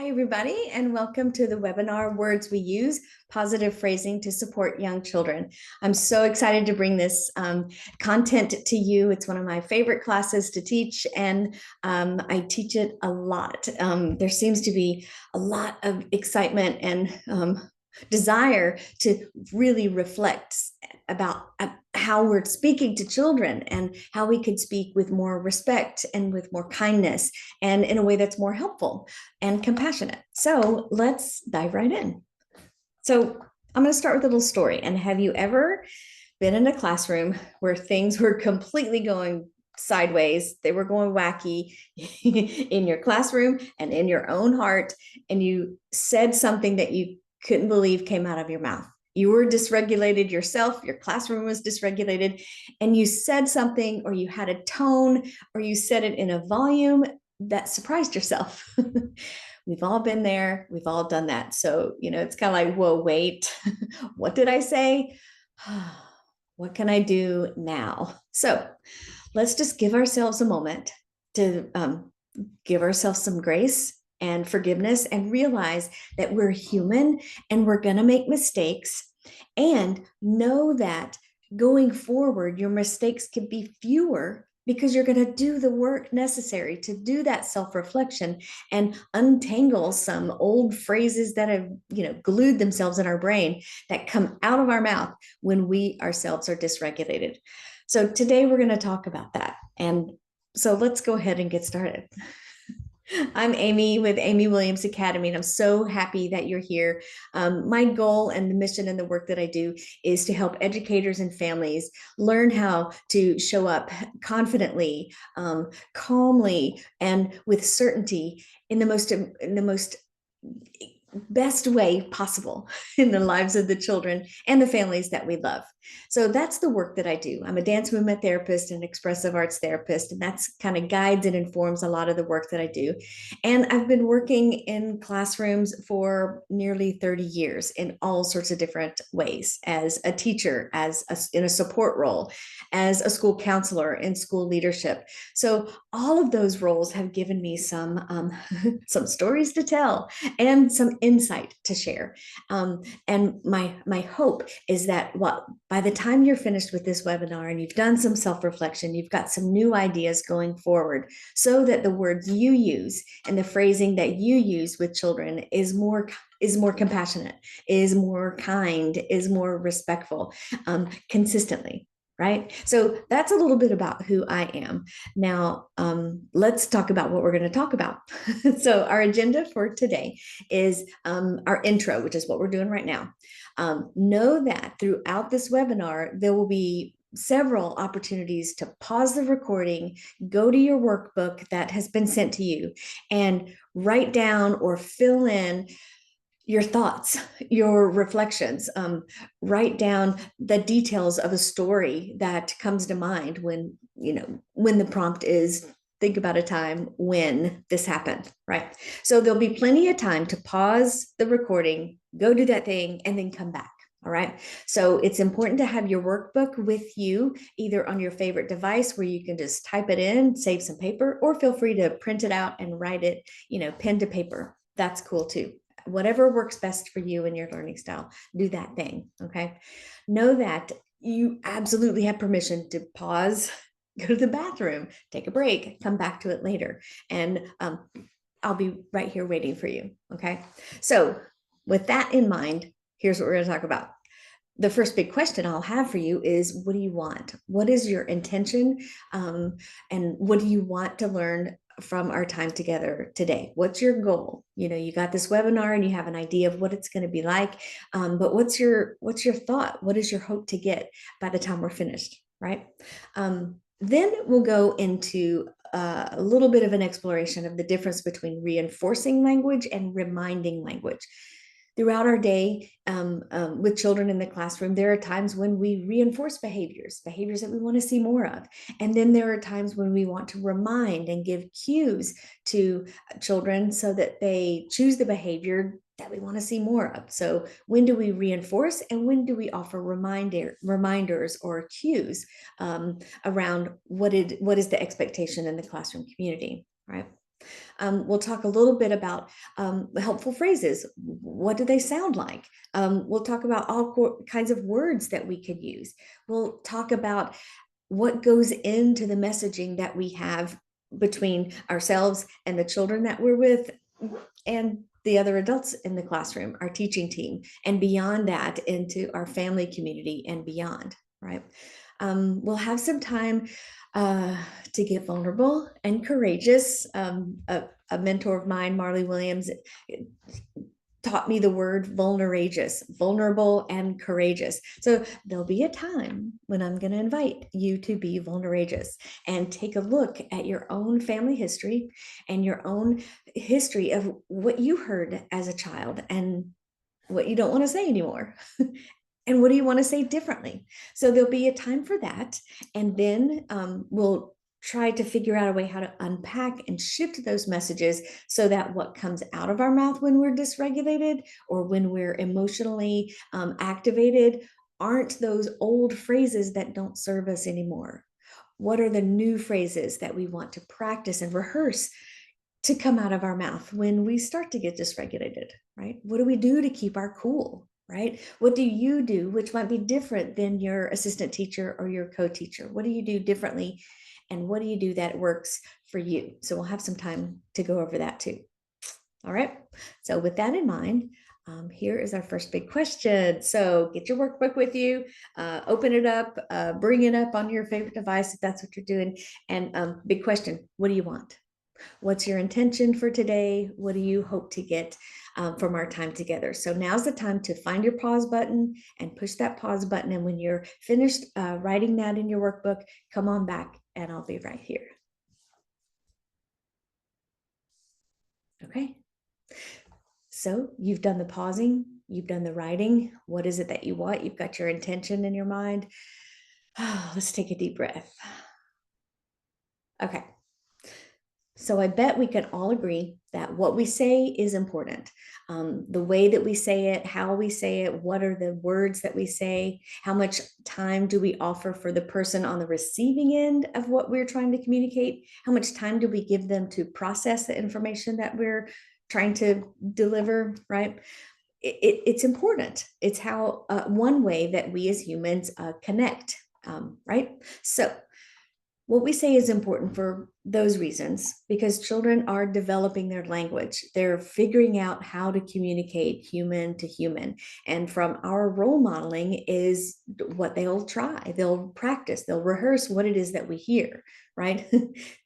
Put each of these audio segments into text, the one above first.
Hi, everybody, and welcome to the webinar, Words We Use, Positive Phrasing to Support Young Children. I'm so excited to bring this content to you. It's one of my favorite classes to teach, and I teach it a lot. There seems to be a lot of excitement and desire to really reflect about how we're speaking to children and how we could speak with more respect and with more kindness and in a way that's more helpful and compassionate. So let's dive right in. So I'm going to start with a little story. And have you ever been in a classroom where things were completely going sideways? They were going wacky in your classroom and in your own heart, and you said something that you couldn't believe came out of your mouth. You were dysregulated yourself, your classroom was dysregulated, and you said something, or you had a tone, or you said it in a volume that surprised yourself. We've all been there. We've all done that. So, it's kind of like, whoa, wait, what did I say? What can I do now? So let's just give ourselves a moment to give ourselves some grace and forgiveness and realize that we're human and we're going to make mistakes, and know that going forward, your mistakes can be fewer because you're going to do the work necessary to do that self-reflection and untangle some old phrases that have glued themselves in our brain that come out of our mouth when we ourselves are dysregulated. So today we're going to talk about that. And so let's go ahead and get started. I'm Amy with Amy Williams Academy, and I'm so happy that you're here. My goal and the mission and the work that I do is to help educators and families learn how to show up confidently, calmly, and with certainty in the most best way possible in the lives of the children and the families that we love. So that's the work that I do. I'm a dance movement therapist and expressive arts therapist, and that's kind of guides and informs a lot of the work that I do. And I've been working in classrooms for nearly 30 years in all sorts of different ways, as a teacher, in a support role, as a school counselor, in school leadership. So all of those roles have given me some some stories to tell and some insight to share. And my hope is that by the time you're finished with this webinar and you've done some self-reflection, you've got some new ideas going forward, so that the words you use and the phrasing that you use with children is more compassionate, is more kind, is more respectful, consistently. Right. So that's a little bit about who I am. Now, let's talk about what we're going to talk about. So our agenda for today is our intro, which is what we're doing right now. Know that throughout this webinar, there will be several opportunities to pause the recording, go to your workbook that has been sent to you, and write down or fill in your thoughts, your reflections. Write down the details of a story that comes to mind when the prompt is, think about a time when this happened, right? So there'll be plenty of time to pause the recording, go do that thing, and then come back. All right. So it's important to have your workbook with you, either on your favorite device where you can just type it in, save some paper, or feel free to print it out and write it, pen to paper. That's cool too. Whatever works best for you and your learning style, do that thing. Okay. Know that you absolutely have permission to pause, go to the bathroom, take a break, come back to it later. And I'll be right here waiting for you. Okay. So with that in mind, here's what we're going to talk about. The first big question I'll have for you is, what do you want? What is your intention? And what do you want to learn from our time together today? What's your goal? You got this webinar and you have an idea of what it's going to be like. But what's your thought? What is your hope to get by the time we're finished? Right. Then we'll go into a little bit of an exploration of the difference between reinforcing language and reminding language. Throughout our day with children in the classroom, there are times when we reinforce behaviors that we want to see more of. And then there are times when we want to remind and give cues to children so that they choose the behavior that we want to see more of. So when do we reinforce, and when do we offer reminders or cues around what is the expectation in the classroom community, right? We'll talk a little bit about helpful phrases. What do they sound like? We'll talk about all kinds of words that we could use. We'll talk about what goes into the messaging that we have between ourselves and the children that we're with and the other adults in the classroom, our teaching team, and beyond that into our family community and beyond, right? We'll have some time to get vulnerable and courageous. A mentor of mine, Marley Williams, taught me the word vulnerable and courageous. So there'll be a time when I'm going to invite you to be vulnerable and take a look at your own family history and your own history of what you heard as a child and what you don't want to say anymore. And what do you want to say differently? So there'll be a time for that. And then we'll try to figure out a way how to unpack and shift those messages so that what comes out of our mouth when we're dysregulated or when we're emotionally activated aren't those old phrases that don't serve us anymore. What are the new phrases that we want to practice and rehearse to come out of our mouth when we start to get dysregulated, right? What do we do to keep our cool, right? What do you do, which might be different than your assistant teacher or your co-teacher? What do you do differently? And what do you do that works for you? So we'll have some time to go over that too. All right. So with that in mind, here is our first big question. So get your workbook with you, open it up, bring it up on your favorite device if that's what you're doing. And big question, what do you want? What's your intention for today? What do you hope to get from our time together? So now's the time to find your pause button and push that pause button. And when you're finished writing that in your workbook, come on back and I'll be right here. Okay. So you've done the pausing, you've done the writing. What is it that you want? You've got your intention in your mind. Oh, let's take a deep breath. Okay. So I bet we can all agree that what we say is important. The way that we say it, how we say it, what are the words that we say, how much time do we offer for the person on the receiving end of what we're trying to communicate? How much time do we give them to process the information that we're trying to deliver, right? It's important. It's how one way that we as humans connect, right? So what we say is important for those reasons because children are developing their language. They're figuring out how to communicate human to human. And from our role modeling is what they'll try. They'll practice, they'll rehearse what it is that we hear, right?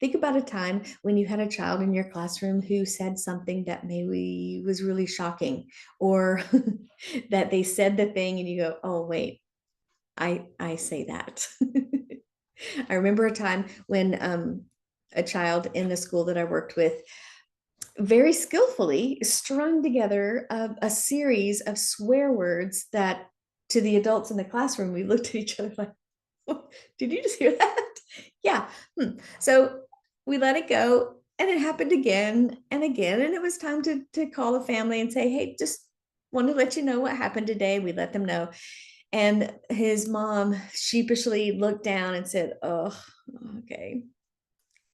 Think about a time when you had a child in your classroom who said something that maybe was really shocking or that they said the thing and you go, oh, wait, I say that. I remember a time when a child in the school that I worked with very skillfully strung together a series of swear words that to the adults in the classroom, we looked at each other like, did you just hear that? Yeah. So we let it go and it happened again and again. And it was time to call the family and say, hey, just want to let you know what happened today. We let them know. And his mom sheepishly looked down and said, oh, okay,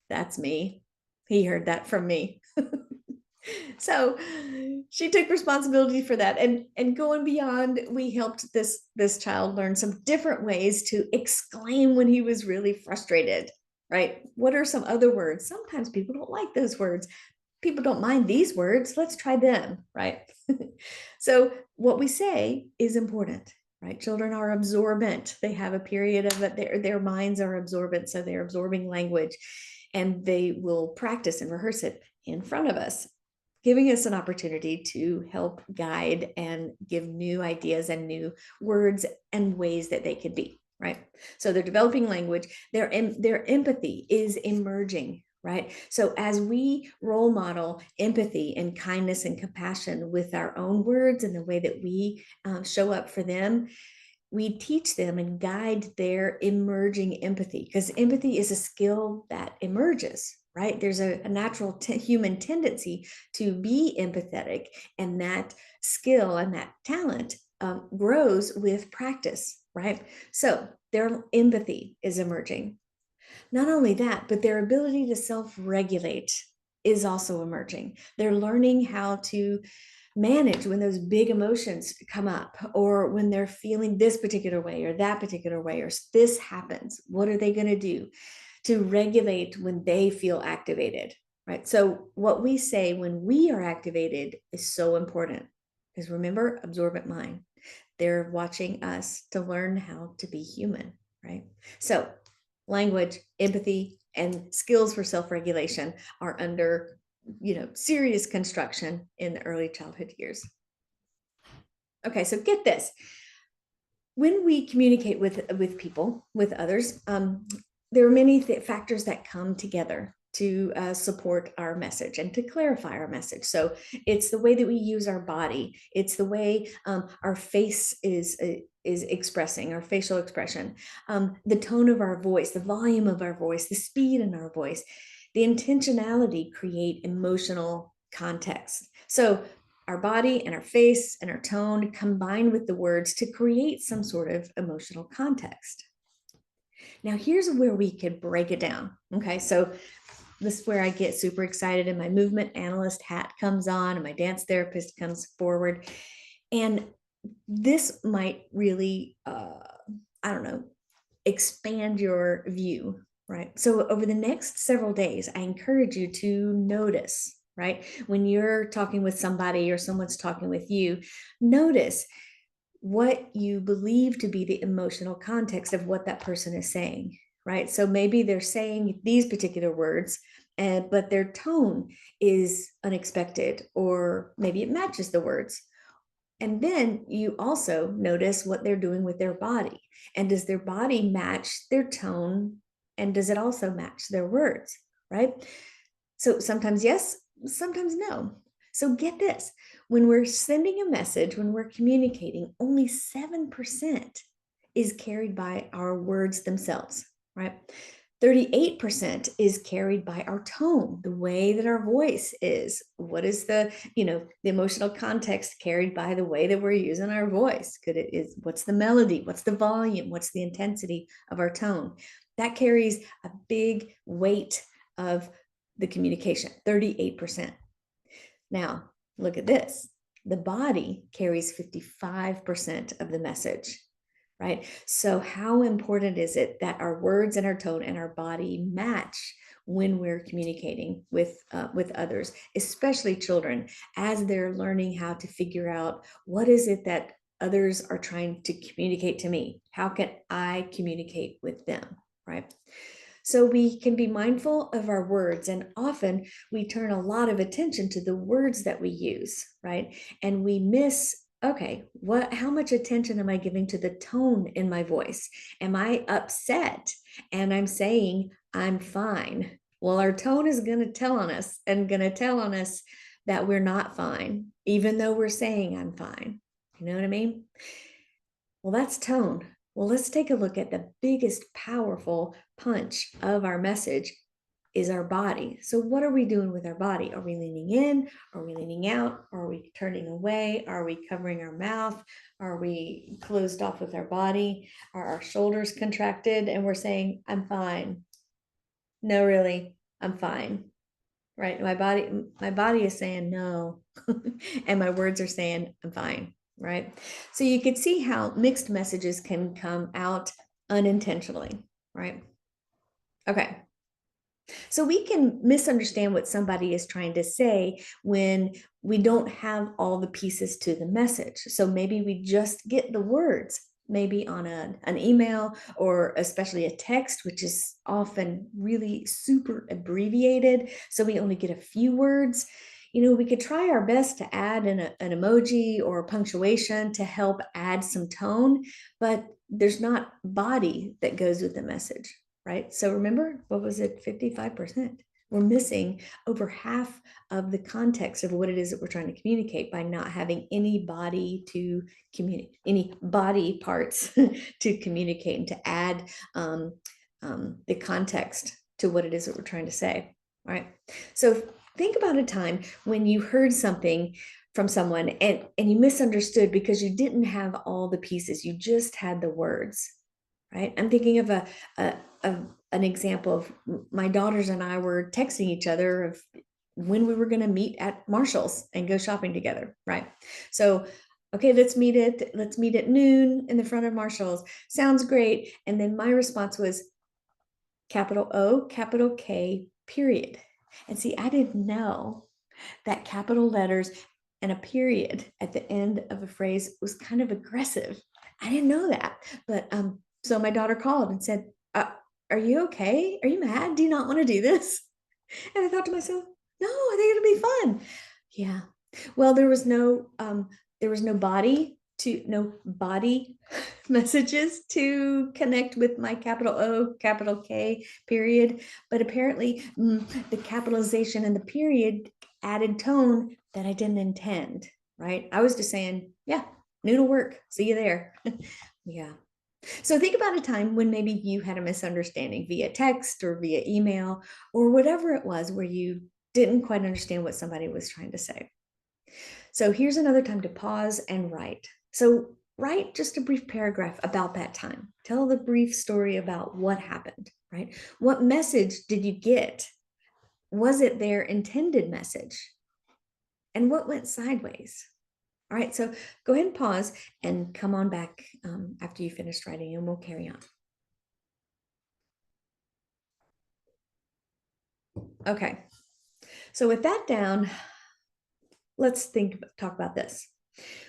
that's me. He heard that from me. So she took responsibility for that. And going beyond, we helped this child learn some different ways to exclaim when he was really frustrated, right? What are some other words? Sometimes people don't like those words. People don't mind these words. Let's try them, right? So what we say is important. Right? Children are absorbent. They have a period of it. Their minds are absorbent. So they're absorbing language and they will practice and rehearse it in front of us, giving us an opportunity to help guide and give new ideas and new words and ways that they can be, right? So they're developing language. Their empathy is emerging, right? So as we role model empathy and kindness and compassion with our own words and the way that we show up for them, we teach them and guide their emerging empathy because empathy is a skill that emerges, right? There's a natural human tendency to be empathetic, and that skill and that talent grows with practice, right? So their empathy is emerging. Not only that, but their ability to self-regulate is also emerging. They're learning how to manage when those big emotions come up, or when they're feeling this particular way or that particular way, or this happens. What are they going to do to regulate when they feel activated, right? So what we say when we are activated is so important, because remember, absorbent mind. They're watching us to learn how to be human, right? So language, empathy, and skills for self-regulation are under, serious construction in the early childhood years. Okay, so get this. When we communicate with people, with others, there are many factors that come together to support our message and to clarify our message. So it's the way that we use our body. It's the way our face is expressing, our facial expression, the tone of our voice, the volume of our voice, the speed in our voice, the intentionality create emotional context. So our body and our face and our tone combine with the words to create some sort of emotional context. Now, here's where we could break it down. Okay, so this is where I get super excited and my movement analyst hat comes on and my dance therapist comes forward. And this might really, I don't know, expand your view, right? So over the next several days, I encourage you to notice, right? When you're talking with somebody or someone's talking with you, notice what you believe to be the emotional context of what that person is saying, right? So maybe they're saying these particular words, but their tone is unexpected, or maybe it matches the words. And then you also notice what they're doing with their body. And does their body match their tone? And does it also match their words, right? So sometimes yes, sometimes no. So get this, when we're sending a message, when we're communicating, only 7% is carried by our words themselves, right? 38% is carried by our tone, the way that our voice is. What is the emotional context carried by the way that we're using our voice? What's the melody? What's the volume? What's the intensity of our tone? That carries a big weight of the communication, 38%. Now, look at this. The body carries 55% of the message, right? So how important is it that our words and our tone and our body match when we're communicating with others, especially children, as they're learning how to figure out what is it that others are trying to communicate to me? How can I communicate with them, right? So we can be mindful of our words, and often we turn a lot of attention to the words that we use, right? And we miss, okay, how much attention am I giving to the tone in my voice? Am I upset and I'm saying I'm fine? Well, our tone is going to tell on us that we're not fine, even though we're saying I'm fine. You know what I mean? Well, that's tone. Well, let's take a look at the biggest powerful punch of our message is our body. So what are we doing with our body? Are we leaning in? Are we leaning out? Are we turning away? Are we covering our mouth? Are we closed off with our body? Are our shoulders contracted and we're saying, I'm fine? No, really, I'm fine. Right? My body is saying no. And my words are saying, I'm fine. Right? So you could see how mixed messages can come out unintentionally, right? Okay. So we can misunderstand what somebody is trying to say when we don't have all the pieces to the message. So maybe we just get the words, maybe on an email, or especially a text, which is often really super abbreviated. So we only get a few words. We could try our best to add an emoji or punctuation to help add some tone, but there's not body that goes with the message, right? So remember, what was it? 55%. We're missing over half of the context of what it is that we're trying to communicate by not having any body to communicate, any body parts to communicate and to add the context to what it is that we're trying to say, right? So think about a time when you heard something from someone and you misunderstood because you didn't have all the pieces, you just had the words, right? I'm thinking of an example of my daughters and I were texting each other when we were going to meet at Marshall's and go shopping together, right? So, okay, let's meet at noon in the front of Marshall's. Sounds great. And then my response was capital O, capital K, period. And see, I didn't know that capital letters and a period at the end of a phrase was kind of aggressive. I didn't know that. But so my daughter called and said, are you okay? Are you mad? Do you not want to do this? And I thought to myself, no, I think it'll be fun. Yeah. Well, there was no body messages to connect with my capital O, capital K, period. But apparently the capitalization and the period added tone that I didn't intend, right? I was just saying, yeah, noon will work. See you there. Yeah. So think about a time when maybe you had a misunderstanding via text or via email or whatever it was where you didn't quite understand what somebody was trying to say. So here's another time to pause and write. So write just a brief paragraph about that time. Tell the brief story about what happened, right? What message did you get? Was it their intended message? And what went sideways? All right, so go ahead and pause and come on back after you finished writing and we'll carry on. Okay, so with that down, let's talk about this.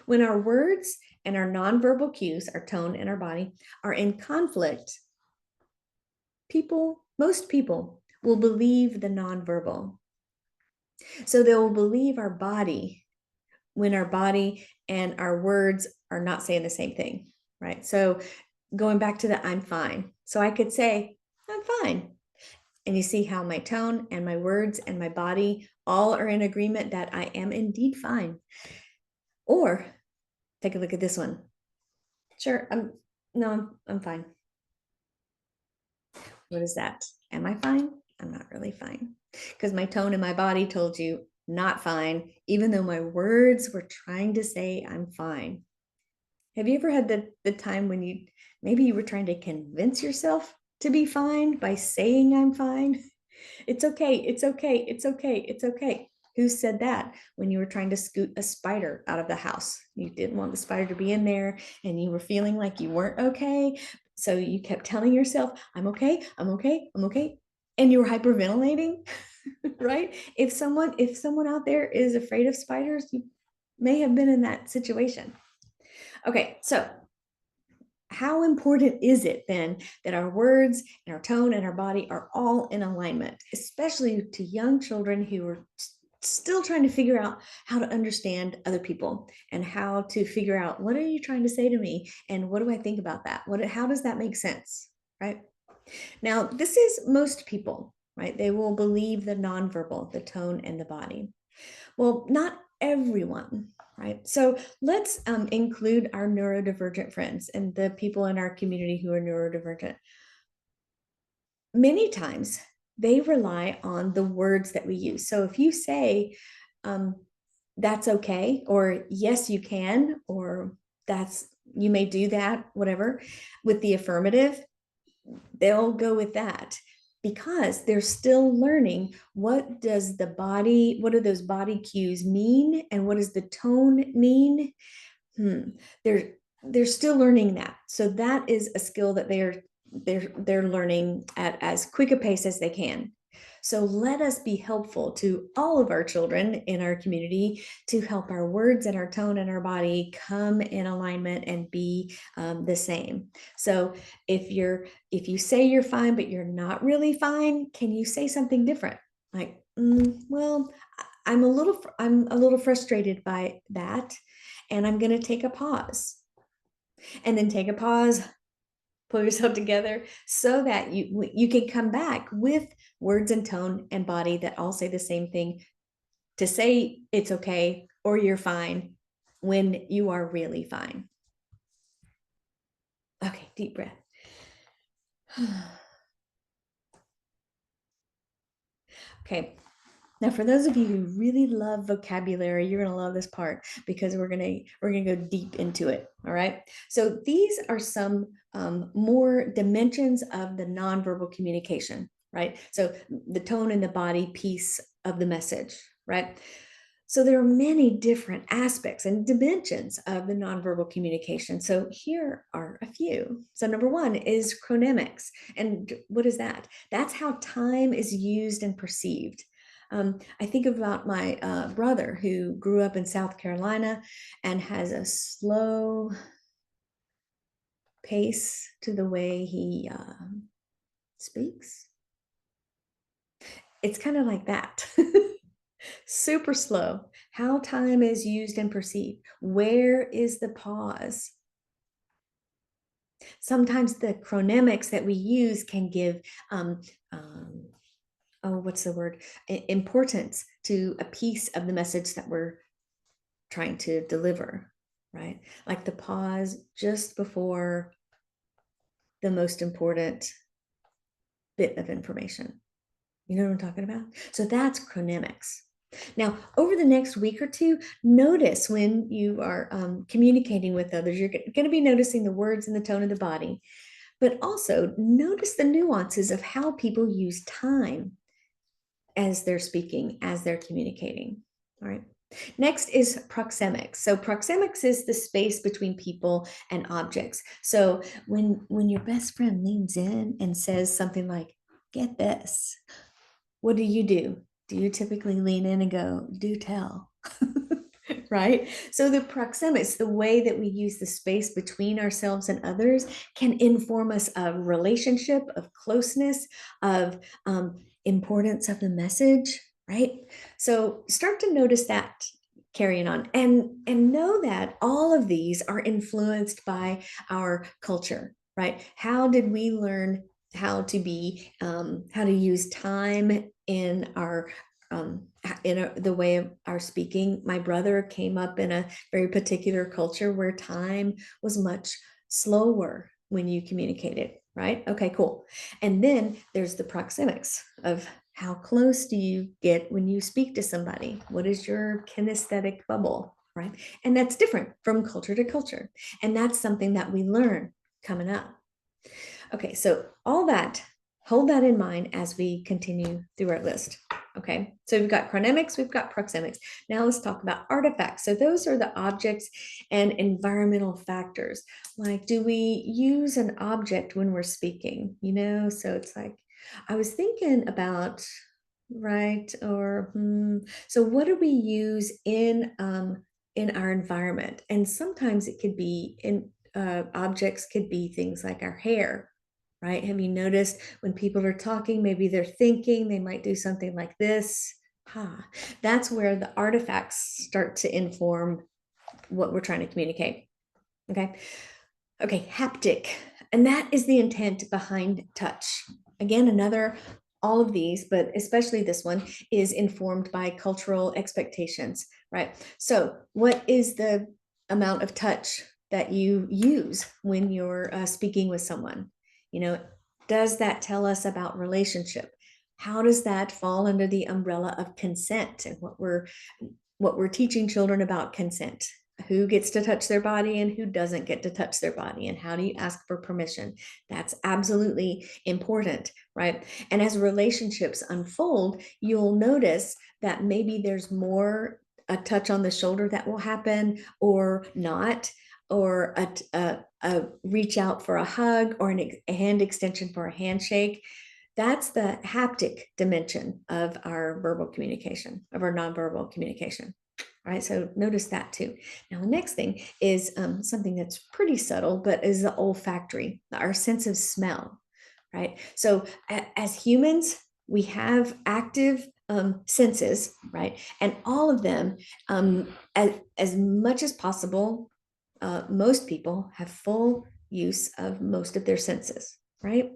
When our words and our nonverbal cues, our tone and our body, are in conflict, most people will believe the nonverbal. So they will believe our body when our body and our words are not saying the same thing, right? So going back to the I'm fine. So I could say, I'm fine. And you see how my tone and my words and my body all are in agreement that I am indeed fine. Or take a look at this one. Sure, I'm fine. What is that? Am I fine? I'm not really fine. Because my tone and my body told you not fine, even though my words were trying to say I'm fine. Have you ever had the time when maybe you were trying to convince yourself to be fine by saying I'm fine? It's okay, it's okay, it's okay, it's okay. Who said that when you were trying to scoot a spider out of the house? You didn't want the spider to be in there and you were feeling like you weren't okay. So you kept telling yourself, I'm okay, I'm okay, I'm okay. And you were hyperventilating, right? If someone out there is afraid of spiders, you may have been in that situation. Okay, so how important is it then that our words and our tone and our body are all in alignment, especially to young children who are still trying to figure out how to understand other people and how to figure out what are you trying to say to me and what do I think about that? How does that make sense, right? Now, this is most people, right? They will believe the nonverbal, the tone and the body. Well, not everyone, right? So let's include our neurodivergent friends and the people in our community who are neurodivergent. Many times they rely on the words that we use. So if you say, that's okay, or yes, you can, or you may do that, whatever, with the affirmative, they'll go with that because they're still learning what do those body cues mean and what does the tone mean. They're still learning that. So that is a skill that they're learning at as quick a pace as they can. So let us be helpful to all of our children in our community to help our words and our tone and our body come in alignment and be the same. So if you say you're fine, but you're not really fine, can you say something different? Like, well, I'm a little frustrated by that, and I'm going to take a pause. And then take a pause, pull yourself together so that you can come back with words and tone and body that all say the same thing to say it's okay or you're fine when you are really fine. Okay, deep breath. Okay. Now, for those of you who really love vocabulary, you're going to love this part because we're going to go deep into it. All right. So these are some more dimensions of the nonverbal communication, right? So the tone and the body piece of the message, right? So there are many different aspects and dimensions of the nonverbal communication. So here are a few. So number one is chronemics. And what is that? That's how time is used and perceived. I think about my brother who grew up in South Carolina and has a slow pace to the way he speaks. It's kind of like that. Super slow. How time is used and perceived. Where is the pause? Sometimes the chronemics that we use can give, what's the word? Importance to a piece of the message that we're trying to deliver, right? Like the pause just before the most important bit of information. You know what I'm talking about? So that's chronemics. Now, over the next week or two, notice when you are communicating with others, you're going to be noticing the words and the tone of the body, but also notice the nuances of how people use time as they're speaking, as they're communicating. All right. Next is proxemics. So proxemics is the space between people and objects. So when your best friend leans in and says something like, "Get this," what do? Do you typically lean in and go, "Do tell"? Right? So the proxemics, the way that we use the space between ourselves and others, can inform us of relationship, of closeness, of importance of the message, right? So start to notice that carrying on and know that all of these are influenced by our culture, right? How did we learn how to be how to use time in our the way of our speaking? My brother came up in a very particular culture where time was much slower when you communicated, right? Okay, cool. And then there's the proxemics of how close do you get when you speak to somebody? What is your kinesthetic bubble, right? And that's different from culture to culture. And that's something that we learn coming up. Okay, so all that, hold that in mind as we continue through our list. Okay, so we've got chronemics, we've got proxemics. Now let's talk about artifacts. So those are the objects and environmental factors. Like, do we use an object when we're speaking? You know, so it's like, I was thinking about, right, or so what do we use in our environment? And sometimes it could be in objects could be things like our hair, right? Have you noticed when people are talking, maybe they're thinking, they might do something like this? That's where the artifacts start to inform what we're trying to communicate. Okay, haptic. And that is the intent behind touch. Again, all of these, but especially this one, is informed by cultural expectations, right? So what is the amount of touch that you use when you're speaking with someone? You know, does that tell us about relationship? How does that fall under the umbrella of consent and what we're teaching children about consent? Who gets to touch their body and who doesn't get to touch their body, and how do you ask for permission? That's absolutely important, right? And as relationships unfold, you'll notice that maybe there's more a touch on the shoulder that will happen or not, or a reach out for a hug or a hand extension for a handshake. That's the haptic dimension of our verbal communication, of our nonverbal communication. All right, so notice that too. Now, the next thing is something that's pretty subtle, but is the olfactory, our sense of smell, right? So as humans, we have active senses, right? And all of them, as much as possible, most people have full use of most of their senses, right?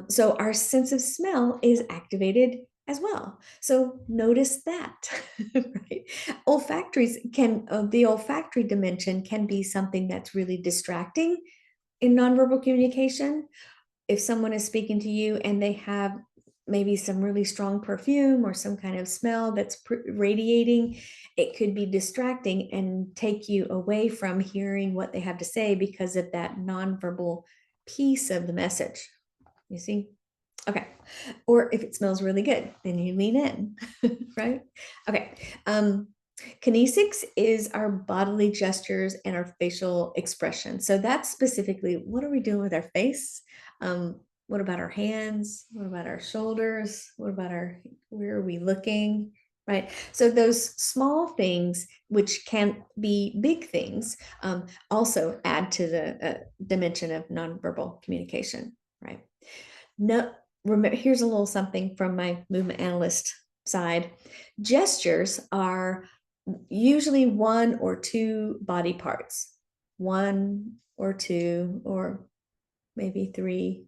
So our sense of smell is activated as well. So notice that, right? The olfactory dimension can be something that's really distracting in nonverbal communication. If someone is speaking to you and they have maybe some really strong perfume or some kind of smell that's radiating, it could be distracting and take you away from hearing what they have to say because of that nonverbal piece of the message. You see? Okay. Or if it smells really good, then you lean in, right? Okay. Kinesics is our bodily gestures and our facial expression. So that's specifically what are we doing with our face? What about our hands? What about our shoulders? What about where are we looking? Right. So those small things, which can be big things, also add to the dimension of nonverbal communication. Right. No, remember, here's a little something from my movement analyst side. Gestures are usually one or two body parts, one or two, or maybe three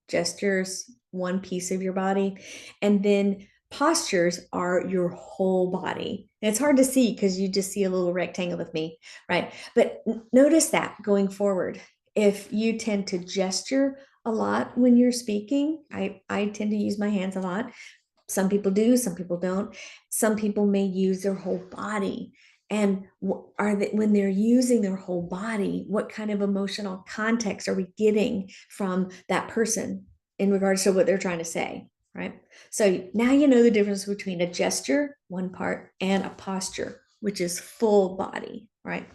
gestures, one piece of your body. And then postures are your whole body. And it's hard to see because you just see a little rectangle of me, right? But notice that going forward, if you tend to gesture a lot when you're speaking, I tend to use my hands a lot. Some people do, some people don't. Some people may use their whole body. And are they, when they're using their whole body, what kind of emotional context are we getting from that person in regards to what they're trying to say, right? So now you know the difference between a gesture, one part, and a posture, which is full body, right?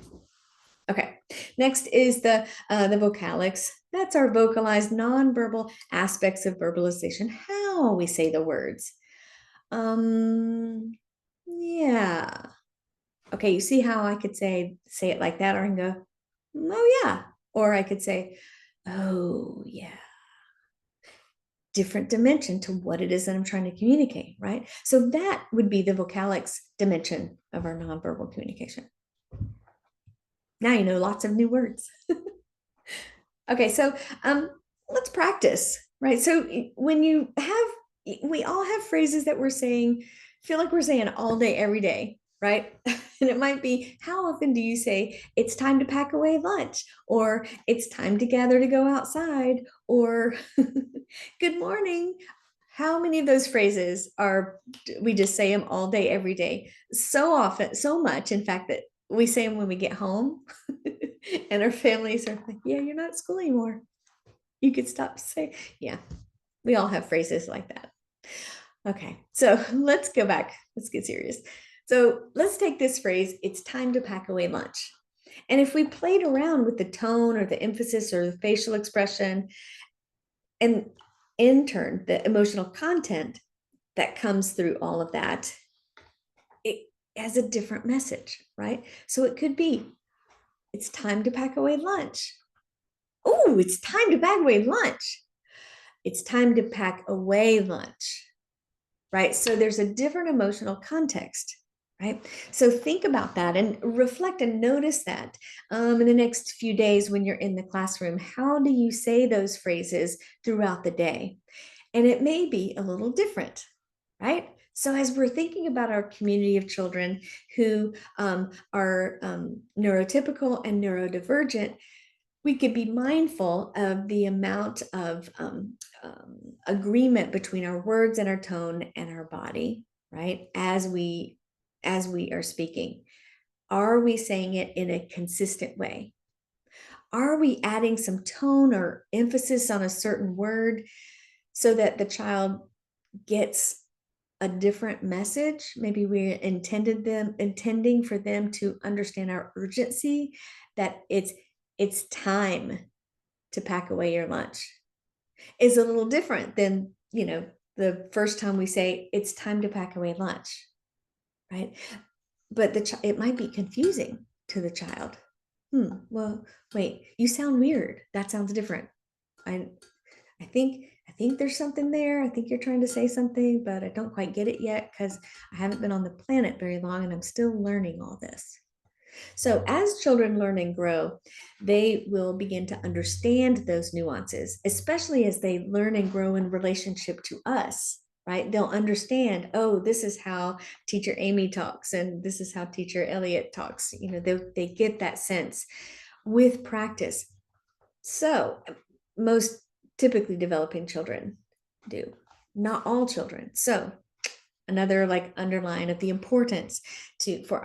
Okay, next is the vocalics. That's our vocalized nonverbal aspects of verbalization, how we say the words. Yeah. Okay, you see how I could say it like that, or I can go, oh yeah. Or I could say, oh yeah. Different dimension to what it is that I'm trying to communicate, right? So that would be the vocalics dimension of our nonverbal communication. Now you know lots of new words. Okay, so let's practice, right? So when you have, we all have phrases that we're saying, feel like we're saying all day, every day, right? And it might be, how often do you say, it's time to pack away lunch, or it's time to gather to go outside, or good morning? How many of those phrases are, we just say them all day, every day? So often, so much, in fact, that we say them when we get home. And our families are like, yeah, you're not at school anymore. You could stop saying, yeah, we all have phrases like that. Okay, so let's go back. Let's get serious. So let's take this phrase, it's time to pack away lunch. And if we played around with the tone or the emphasis or the facial expression, and in turn, the emotional content that comes through all of that, it has a different message, right? So it could be, it's time to pack away lunch. Oh, it's time to pack away lunch. It's time to pack away lunch, right? So there's a different emotional context, right? So think about that and reflect and notice that in the next few days when you're in the classroom. How do you say those phrases throughout the day? And it may be a little different, right? So as we're thinking about our community of children who are neurotypical and neurodivergent, we could be mindful of the amount of agreement between our words and our tone and our body, right? As we are speaking, are we saying it in a consistent way? Are we adding some tone or emphasis on a certain word so that the child gets a different message? Maybe we're intending for them to understand our urgency, that it's time to pack away your lunch, is a little different than, the first time we say it's time to pack away lunch, right? But it might be confusing to the child. Well, wait, you sound weird. That sounds different. I I think there's something there. I think you're trying to say something, but I don't quite get it yet because I haven't been on the planet very long and I'm still learning all this. So as children learn and grow, they will begin to understand those nuances, especially as they learn and grow in relationship to us, right? They'll understand, oh, this is how teacher Amy talks, and this is how teacher Elliot talks. They get that sense with practice. So most typically developing children do, not all children. So another like underline of the importance for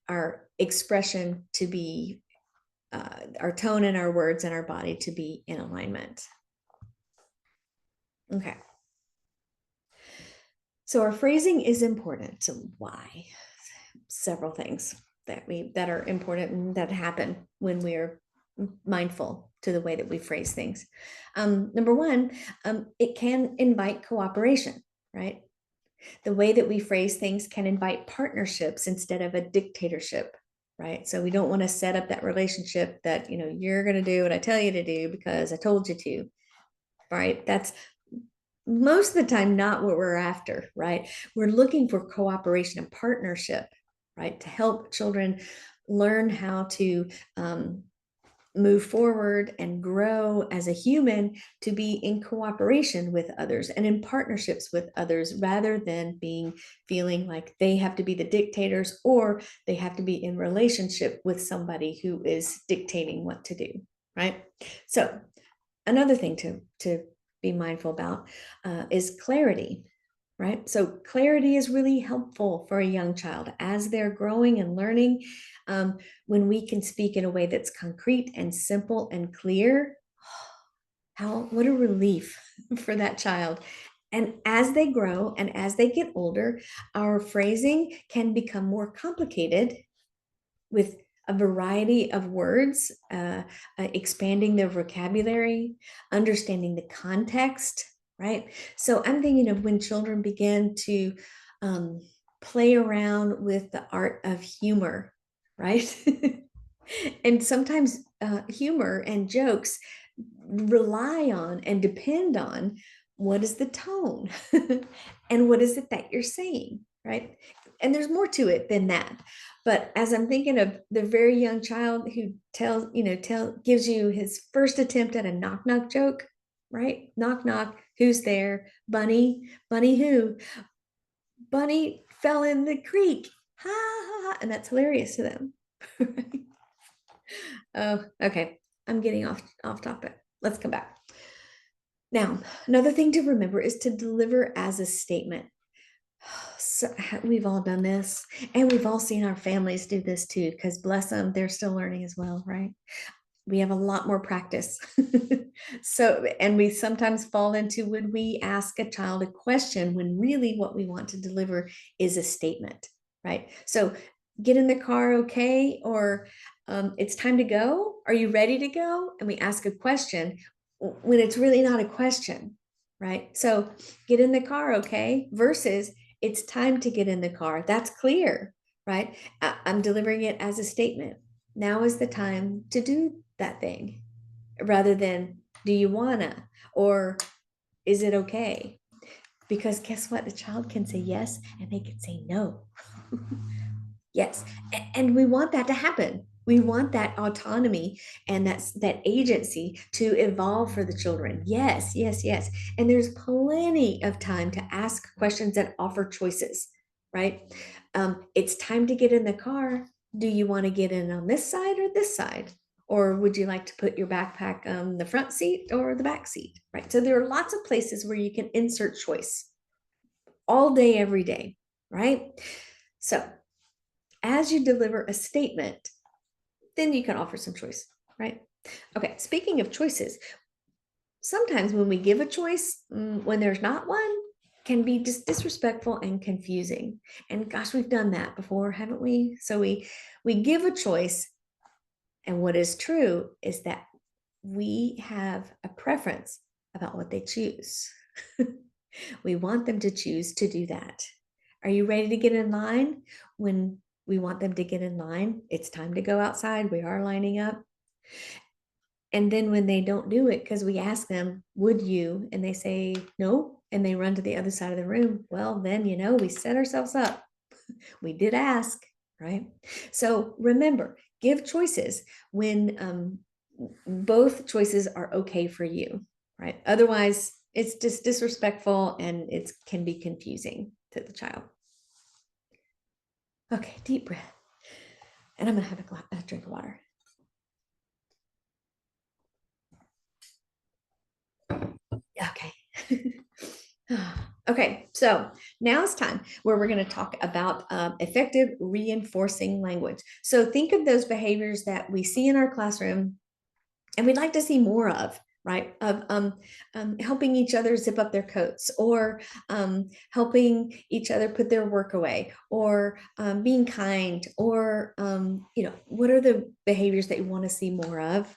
our expression to be, our tone and our words and our body to be in alignment. Okay. So our phrasing is important. So why? Several things that are important and that happen when we're mindful to the way that we phrase things. Number one, it can invite cooperation, right? The way that we phrase things can invite partnerships instead of a dictatorship, right? So we don't want to set up that relationship that, you're going to do what I tell you to do because I told you to, right? That's most of the time not what we're after, right? We're looking for cooperation and partnership, right? To help children learn how to move forward and grow as a human, to be in cooperation with others and in partnerships with others, rather than feeling like they have to be the dictators or they have to be in relationship with somebody who is dictating what to do, right? So another thing to be mindful about is clarity, right? So clarity is really helpful for a young child as they're growing and learning. When we can speak in a way that's concrete and simple and clear, what a relief for that child. And as they grow and as they get older, our phrasing can become more complicated with a variety of words, expanding their vocabulary, understanding the context, right? So I'm thinking of when children begin to play around with the art of humor, right? And sometimes humor and jokes rely on and depend on what is the tone and what is it that you're saying, right? And there's more to it than that. But as I'm thinking of the very young child who gives you his first attempt at a knock knock joke, right? Knock knock, who's there? Bunny, bunny who? Bunny fell in the creek. Ha ha ha. And that's hilarious to them. Oh, okay. I'm getting off topic. Let's come back. Now, another thing to remember is to deliver as a statement. So we've all done this, and we've all seen our families do this too, because bless them, they're still learning as well, right? We have a lot more practice. And we sometimes fall into when we ask a child a question when really what we want to deliver is a statement, right? So get in the car, okay? Or it's time to go. Are you ready to go? And we ask a question when it's really not a question, right? So get in the car, okay? Versus it's time to get in the car. That's clear, right? I'm delivering it as a statement. Now is the time to do that thing, rather than do you wanna, or is it okay? Because guess what? A child can say yes and they can say no. Yes. And we want that to happen. We want that autonomy and that agency to evolve for the children. Yes, yes, yes. And there's plenty of time to ask questions and offer choices, right? It's time to get in the car. Do you want to get in on this side or this side? Or would you like to put your backpack on the front seat or the back seat, right? So there are lots of places where you can insert choice all day, every day, right? So as you deliver a statement, then you can offer some choice, right? Okay, speaking of choices, sometimes when we give a choice, when there's not one, can be just disrespectful and confusing. And gosh, we've done that before, haven't we? So we give a choice, and what is true is that we have a preference about what they choose. We want them to choose to do that. Are you ready to get in line? When we want them to get in line, it's time to go outside. We are lining up. And then when they don't do it, because we ask them, would you? And they say no, and they run to the other side of the room. Well, then, we set ourselves up. We did ask, right? So remember, give choices when both choices are okay for you, right? Otherwise, it's just disrespectful and it can be confusing to the child. Okay, deep breath. And I'm gonna have a drink of water. Okay. Okay, so now it's time where we're going to talk about effective reinforcing language. So think of those behaviors that we see in our classroom and we'd like to see more of, right? Of helping each other zip up their coats, or helping each other put their work away, or being kind, or what are the behaviors that you want to see more of,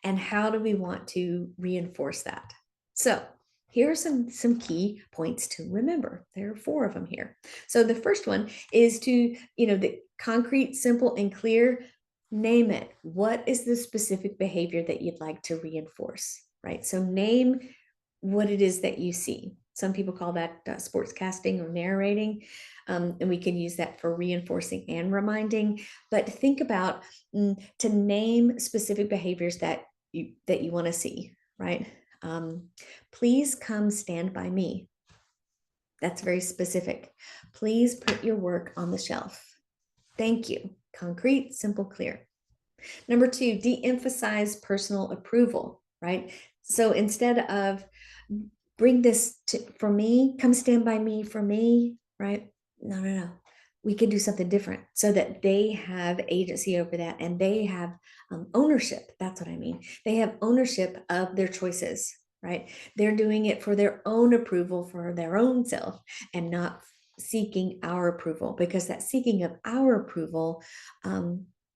and how do we want to reinforce that? So here are some key points to remember. There are 4 of them here. So the first one is to, the concrete, simple, and clear. Name it. What is the specific behavior that you'd like to reinforce, right? So name what it is that you see. Some people call that sportscasting or narrating, and we can use that for reinforcing and reminding. But think about to name specific behaviors that you want to see, right? Please come stand by me. That's very specific. Please put your work on the shelf. Thank you. Concrete, simple, clear. Number 2, de-emphasize personal approval, right? So instead of bring this for me, come stand by me for me, right? No. We could do something different so that they have agency over that, and they have ownership. That's what I mean. They have ownership of their choices, right? They're doing it for their own approval, for their own self, and not seeking our approval, because that seeking of our approval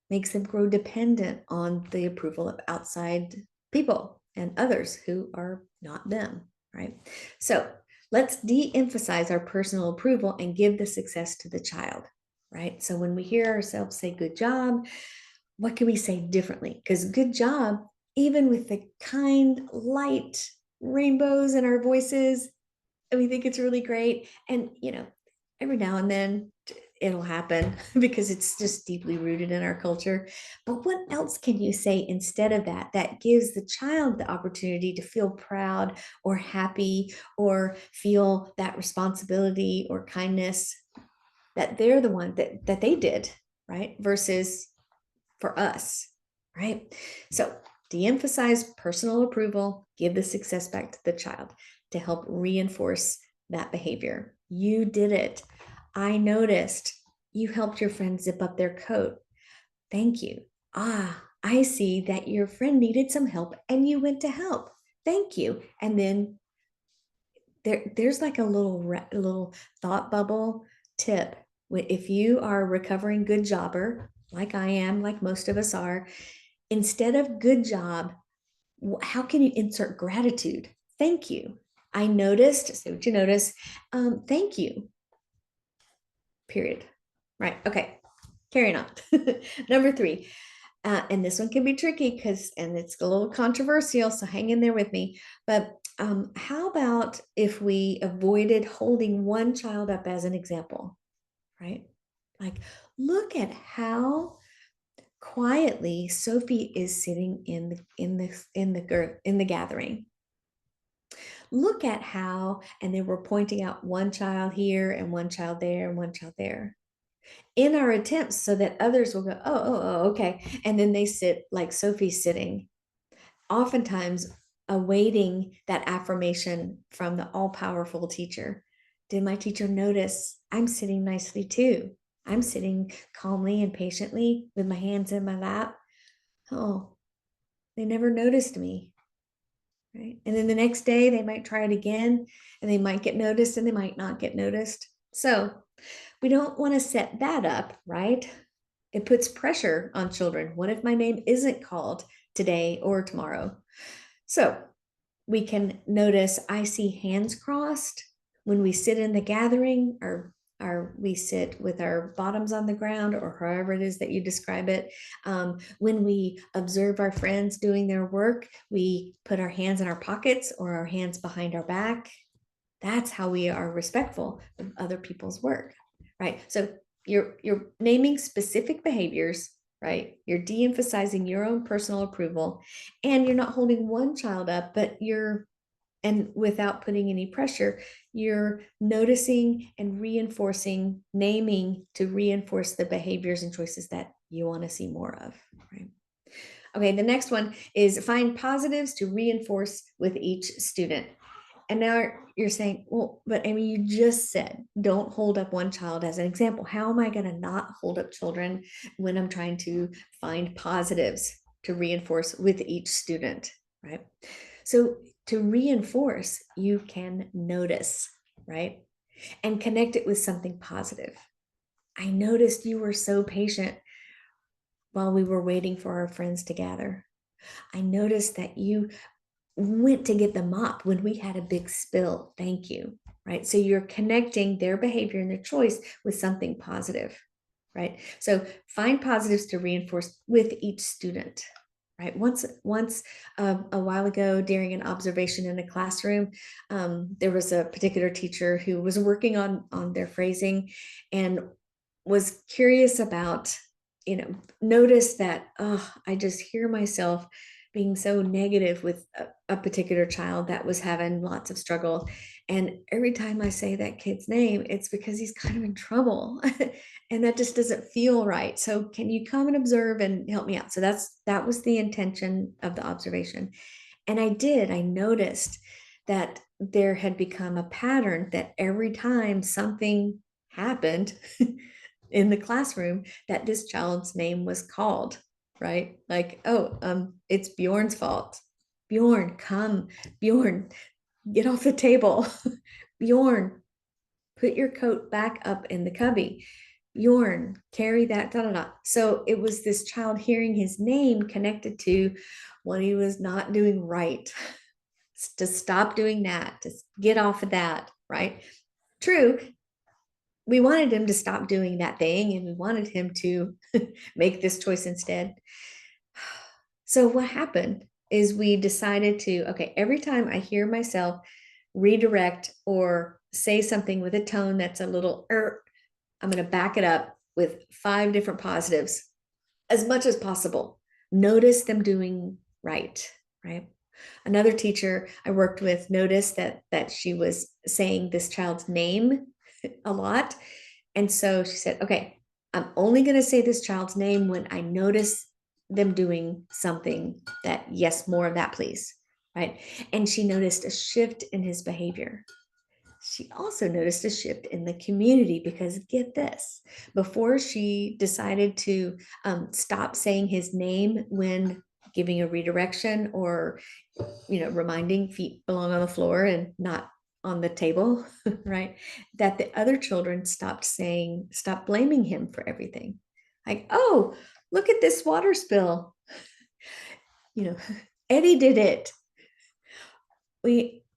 makes them grow dependent on the approval of outside people and others who are not them, right? So let's de-emphasize our personal approval and give the success to the child, right? So when we hear ourselves say good job, what can we say differently? Because good job, even with the kind, light rainbows in our voices, we think it's really great. And, every now and then it'll happen because it's just deeply rooted in our culture. But what else can you say instead of that, that gives the child the opportunity to feel proud or happy, or feel that responsibility or kindness that they're the one that they did, right? Versus for us, right? So de-emphasize personal approval, give the success back to the child to help reinforce that behavior. You did it. I noticed. You helped your friend zip up their coat. Thank you. I see that your friend needed some help and you went to help. Thank you. And then there's like a little thought bubble tip. If you are a recovering good jobber, like I am, like most of us are, instead of good job, how can you insert gratitude? Thank you. I noticed, say what you notice. Thank you. Period. Right. Okay. Carrying on. Number 3. And this one can be tricky and it's a little controversial, so hang in there with me. But how about if we avoided holding one child up as an example, right? Like, look at how quietly Sophie is sitting in the gathering. Look at how, and then we're pointing out one child here and one child there and one child there, in our attempts so that others will go, oh, okay. And then they sit like Sophie's sitting, oftentimes awaiting that affirmation from the all-powerful teacher. Did my teacher notice I'm sitting nicely too? I'm sitting calmly and patiently with my hands in my lap. Oh, they never noticed me. Right. And then the next day they might try it again, and they might get noticed and they might not get noticed. So we don't want to set that up, right? It puts pressure on children. What if my name isn't called today or tomorrow? So we can notice I see hands crossed when we sit in the gathering, or we sit with our bottoms on the ground, or however it is that you describe it. When we observe our friends doing their work, we put our hands in our pockets or our hands behind our back. That's how we are respectful of other people's work, right? So you're naming specific behaviors, right? You're de-emphasizing your own personal approval, and you're not holding one child up, but and without putting any pressure, you're noticing and reinforcing, naming to reinforce the behaviors and choices that you want to see more of, right? Okay, the next one is find positives to reinforce with each student. And now you're saying, well, but Amy, you just said, don't hold up one child as an example. How am I going to not hold up children when I'm trying to find positives to reinforce with each student, right? So to reinforce, you can notice, right? And connect it with something positive. I noticed you were so patient while we were waiting for our friends to gather. I noticed that you went to get the mop when we had a big spill. Thank you. Right. So you're connecting their behavior and their choice with something positive. Right. So find positives to reinforce with each student. Right. Once a while ago during an observation in a classroom, there was a particular teacher who was working on their phrasing and was curious about, notice that, oh, I just hear myself being so negative with a particular child that was having lots of struggle. And every time I say that kid's name, it's because he's kind of in trouble. And that just doesn't feel right. So can you come and observe and help me out? So that was the intention of the observation. And I noticed that there had become a pattern that every time something happened in the classroom, that this child's name was called, right? Like, oh, it's Bjorn's fault. Bjorn, come. Bjorn, get off the table. Bjorn, put your coat back up in the cubby. Bjorn, carry that, da da da. So it was this child hearing his name connected to what he was not doing right, to stop doing that, to get off of that, right? True, we wanted him to stop doing that thing and we wanted him to make this choice instead. So what happened is we decided to, okay, every time I hear myself redirect or say something with a tone that's a little, I'm going to back it up with 5 different positives as much as possible. Notice them doing right, right? Another teacher I worked with noticed that she was saying this child's name a lot. And so she said, okay, I'm only going to say this child's name when I notice them doing something that, yes, more of that, please. Right. And she noticed a shift in his behavior. She also noticed a shift in the community because get this, before she decided to stop saying his name when giving a redirection or, reminding feet belong on the floor and not on the table, right? That the other children stopped blaming him for everything. Like, oh, look at this water spill. Eddie did it.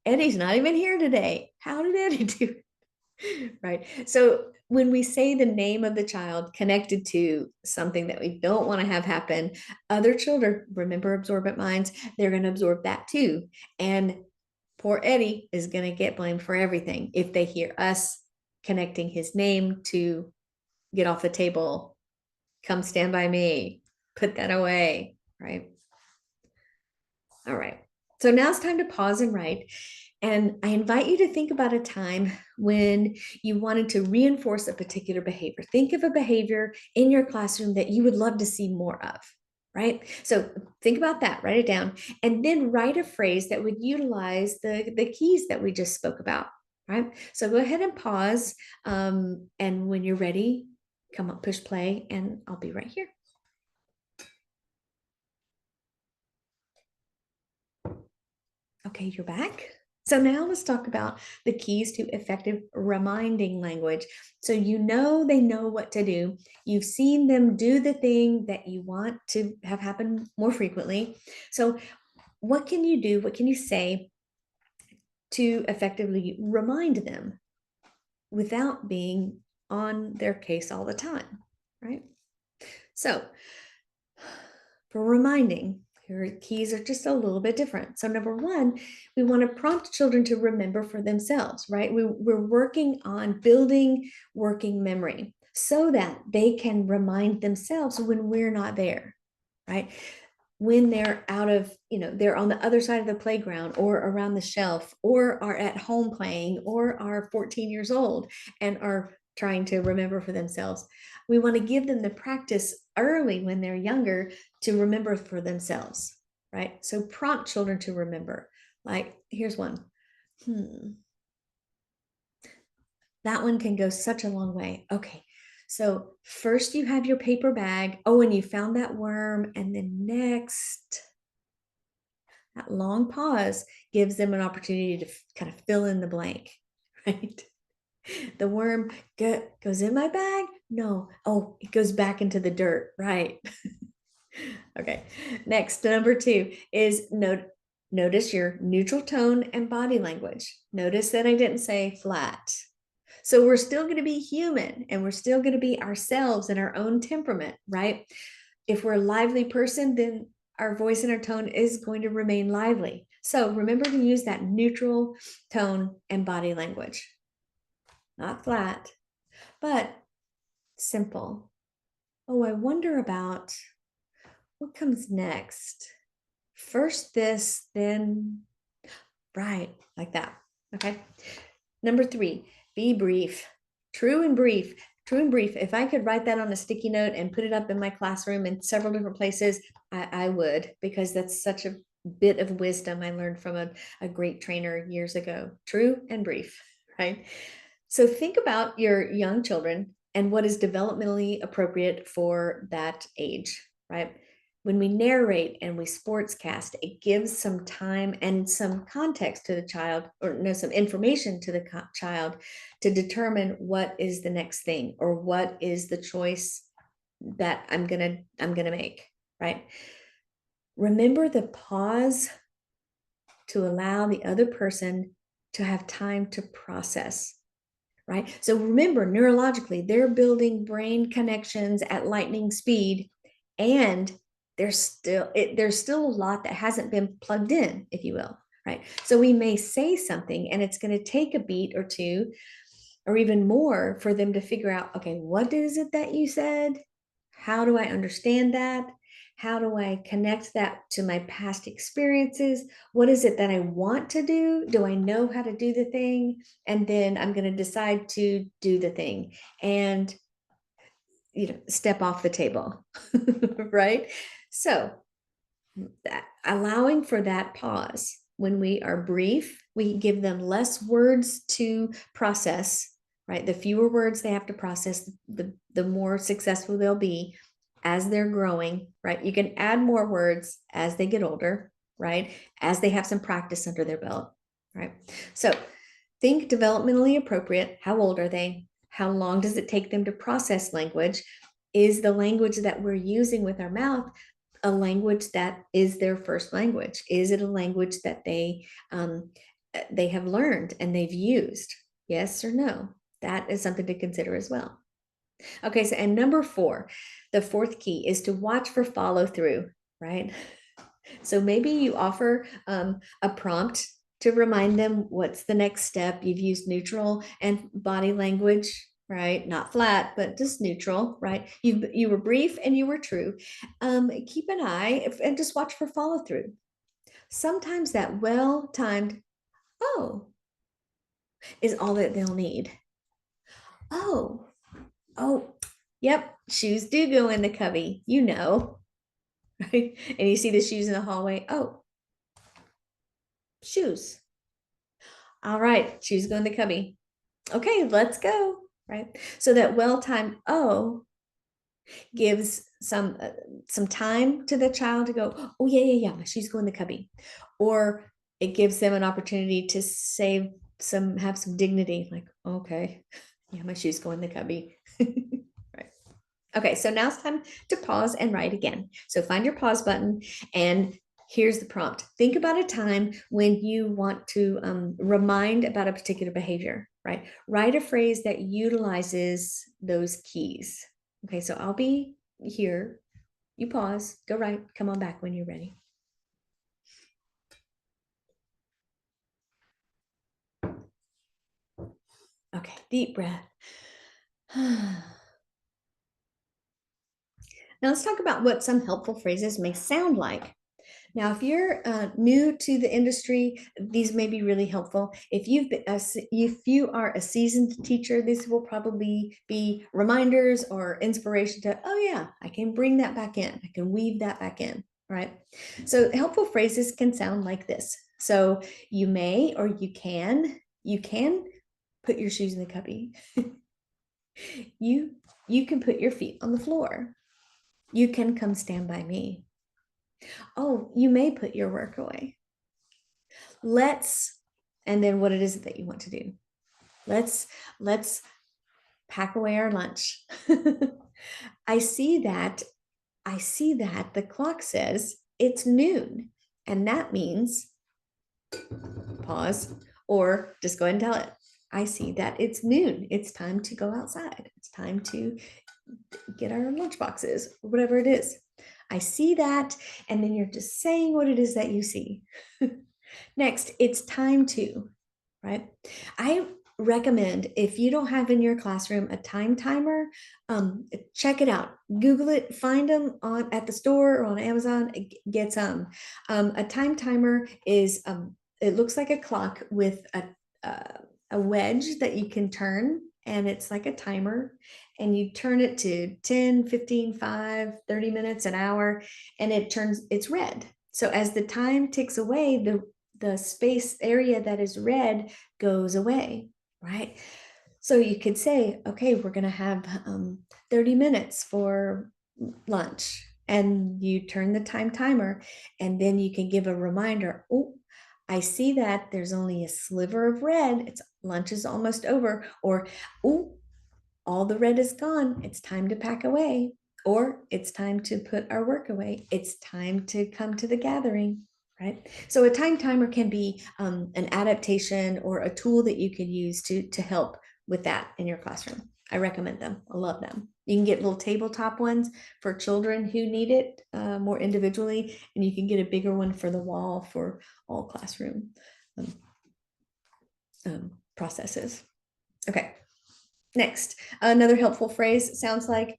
Eddie's not even here today. How did Eddie do it? Right. So when we say the name of the child connected to something that we don't want to have happen, other children, remember absorbent minds, they're going to absorb that too. And poor Eddie is going to get blamed for everything if they hear us connecting his name to get off the table, come stand by me, put that away, right? All right. So now it's time to pause and write. And I invite you to think about a time when you wanted to reinforce a particular behavior. Think of a behavior in your classroom that you would love to see more of, right? So think about that, write it down, and then write a phrase that would utilize the keys that we just spoke about, right? So go ahead and pause. And when you're ready, come up, push play, and I'll be right here. Okay, you're back. So now let's talk about the keys to effective reminding language. So they know what to do. You've seen them do the thing that you want to have happen more frequently. So what can you do? What can you say to effectively remind them without being on their case all the time, right? So for reminding, your keys are just a little bit different. So number one, we want to prompt children to remember for themselves, right? We're working on building working memory so that they can remind themselves when we're not there, right? When they're they're on the other side of the playground or around the shelf or are at home playing or are 14 years old and are trying to remember for themselves. We want to give them the practice early when they're younger to remember for themselves, right? So prompt children to remember. Like, here's one. That one can go such a long way. Okay. So first you have your paper bag. Oh, and you found that worm. And then next, That long pause gives them an opportunity to kind of fill in the blank, right? The worm goes in my bag? No. Oh, it goes back into the dirt, right? Okay. Next, number 2 is notice your neutral tone and body language. Notice that I didn't say flat. So we're still going to be human and we're still going to be ourselves and our own temperament, right? If we're a lively person, then our voice and our tone is going to remain lively. So remember to use that neutral tone and body language. Not flat, but simple. Oh, I wonder about what comes next. First this, then right, like that. Okay. Number 3, be brief. True and brief. True and brief. If I could write that on a sticky note and put it up in my classroom in several different places, I would, because that's such a bit of wisdom I learned from a great trainer years ago. True and brief, right? So think about your young children and what is developmentally appropriate for that age, right? When we narrate and we sportscast, it gives some time and some context to the child, or no, some information to the child to determine what is the next thing or what is the choice that I'm gonna make, right? Remember the pause to allow the other person to have time to process, right? So remember, neurologically, they're building brain connections at lightning speed, and there's still a lot that hasn't been plugged in, if you will, right? So we may say something and it's going to take a beat or two or even more for them to figure out, okay, what is it that you said? How do I understand that? How do I connect that to my past experiences? What is it that I want to do? Do I know how to do the thing? And then I'm going to decide to do the thing and, step off the table, right? So allowing for that pause. When we are brief, we give them less words to process, right? The fewer words they have to process, the more successful they'll be as they're growing, right? You can add more words as they get older, right? As they have some practice under their belt, right? So think developmentally appropriate. How old are they? How long does it take them to process language? Is the language that we're using with our mouth a language that is their first language? Is it a language that they have learned and they've used? Yes or no? That is something to consider as well. Okay, so and number 4, the fourth key is to watch for follow through, right? So maybe you offer a prompt to remind them what's the next step. You've used neutral and body language, right? Not flat, but just neutral, right? You were brief and you were true. Keep an eye and just watch for follow through. Sometimes that well-timed, oh, is all that they'll need. Oh, oh, yep, shoes do go in the cubby, right? And you see the shoes in the hallway. Oh, shoes. All right, shoes go in the cubby. Okay, let's go, right? So that well-timed oh gives some time to the child to go, oh yeah, my shoes go in the cubby. Or it gives them an opportunity to have some dignity, like, okay, yeah, my shoes go in the cubby. Right. Okay, so now it's time to pause and write again. So find your pause button and here's the prompt. Think about a time when you want to remind about a particular behavior, right? Write a phrase that utilizes those keys. Okay, so I'll be here. You pause, go write, come on back when you're ready. Okay, deep breath. Now let's talk about what some helpful phrases may sound like. Now, if you're new to the industry, these may be really helpful. If you are a seasoned teacher, this will probably be reminders or inspiration to, oh yeah, I can bring that back in. I can weave that back in, right? So helpful phrases can sound like this. So you may or you can put your shoes in the cubby. You can put your feet on the floor. You can come stand by me. Oh, you may put your work away. And then what it is that you want to do. Let's pack away our lunch. I see that the clock says it's noon, and that means pause, or just go ahead and tell it. I see that it's noon. It's time to go outside. It's time to get our lunch boxes, or whatever it is. I see that, and then you're just saying what it is that you see. Next, it's time to, right? I recommend, if you don't have in your classroom a time timer, check it out. Google it, find them on at the store or on Amazon, get some. A time timer is, it looks like a clock with a wedge that you can turn, and it's like a timer, and you turn it to 10, 15, 5, 30 minutes, an hour, and it's red. So as the time ticks away, the space area that is red goes away, right? So you could say, okay, we're going to have 30 minutes for lunch, and you turn the time timer, and then you can give a reminder. Oh, I see that there's only a sliver of red. It's lunch is almost over. Or, oh, all the red is gone. It's time to pack away. Or it's time to put our work away. It's time to come to the gathering, right? So a time timer can be an adaptation or a tool that you could use to help with that in your classroom. I recommend them. I love them. You can get little tabletop ones for children who need it more individually, and you can get a bigger one for the wall for all classroom processes. Okay. Next, another helpful phrase sounds like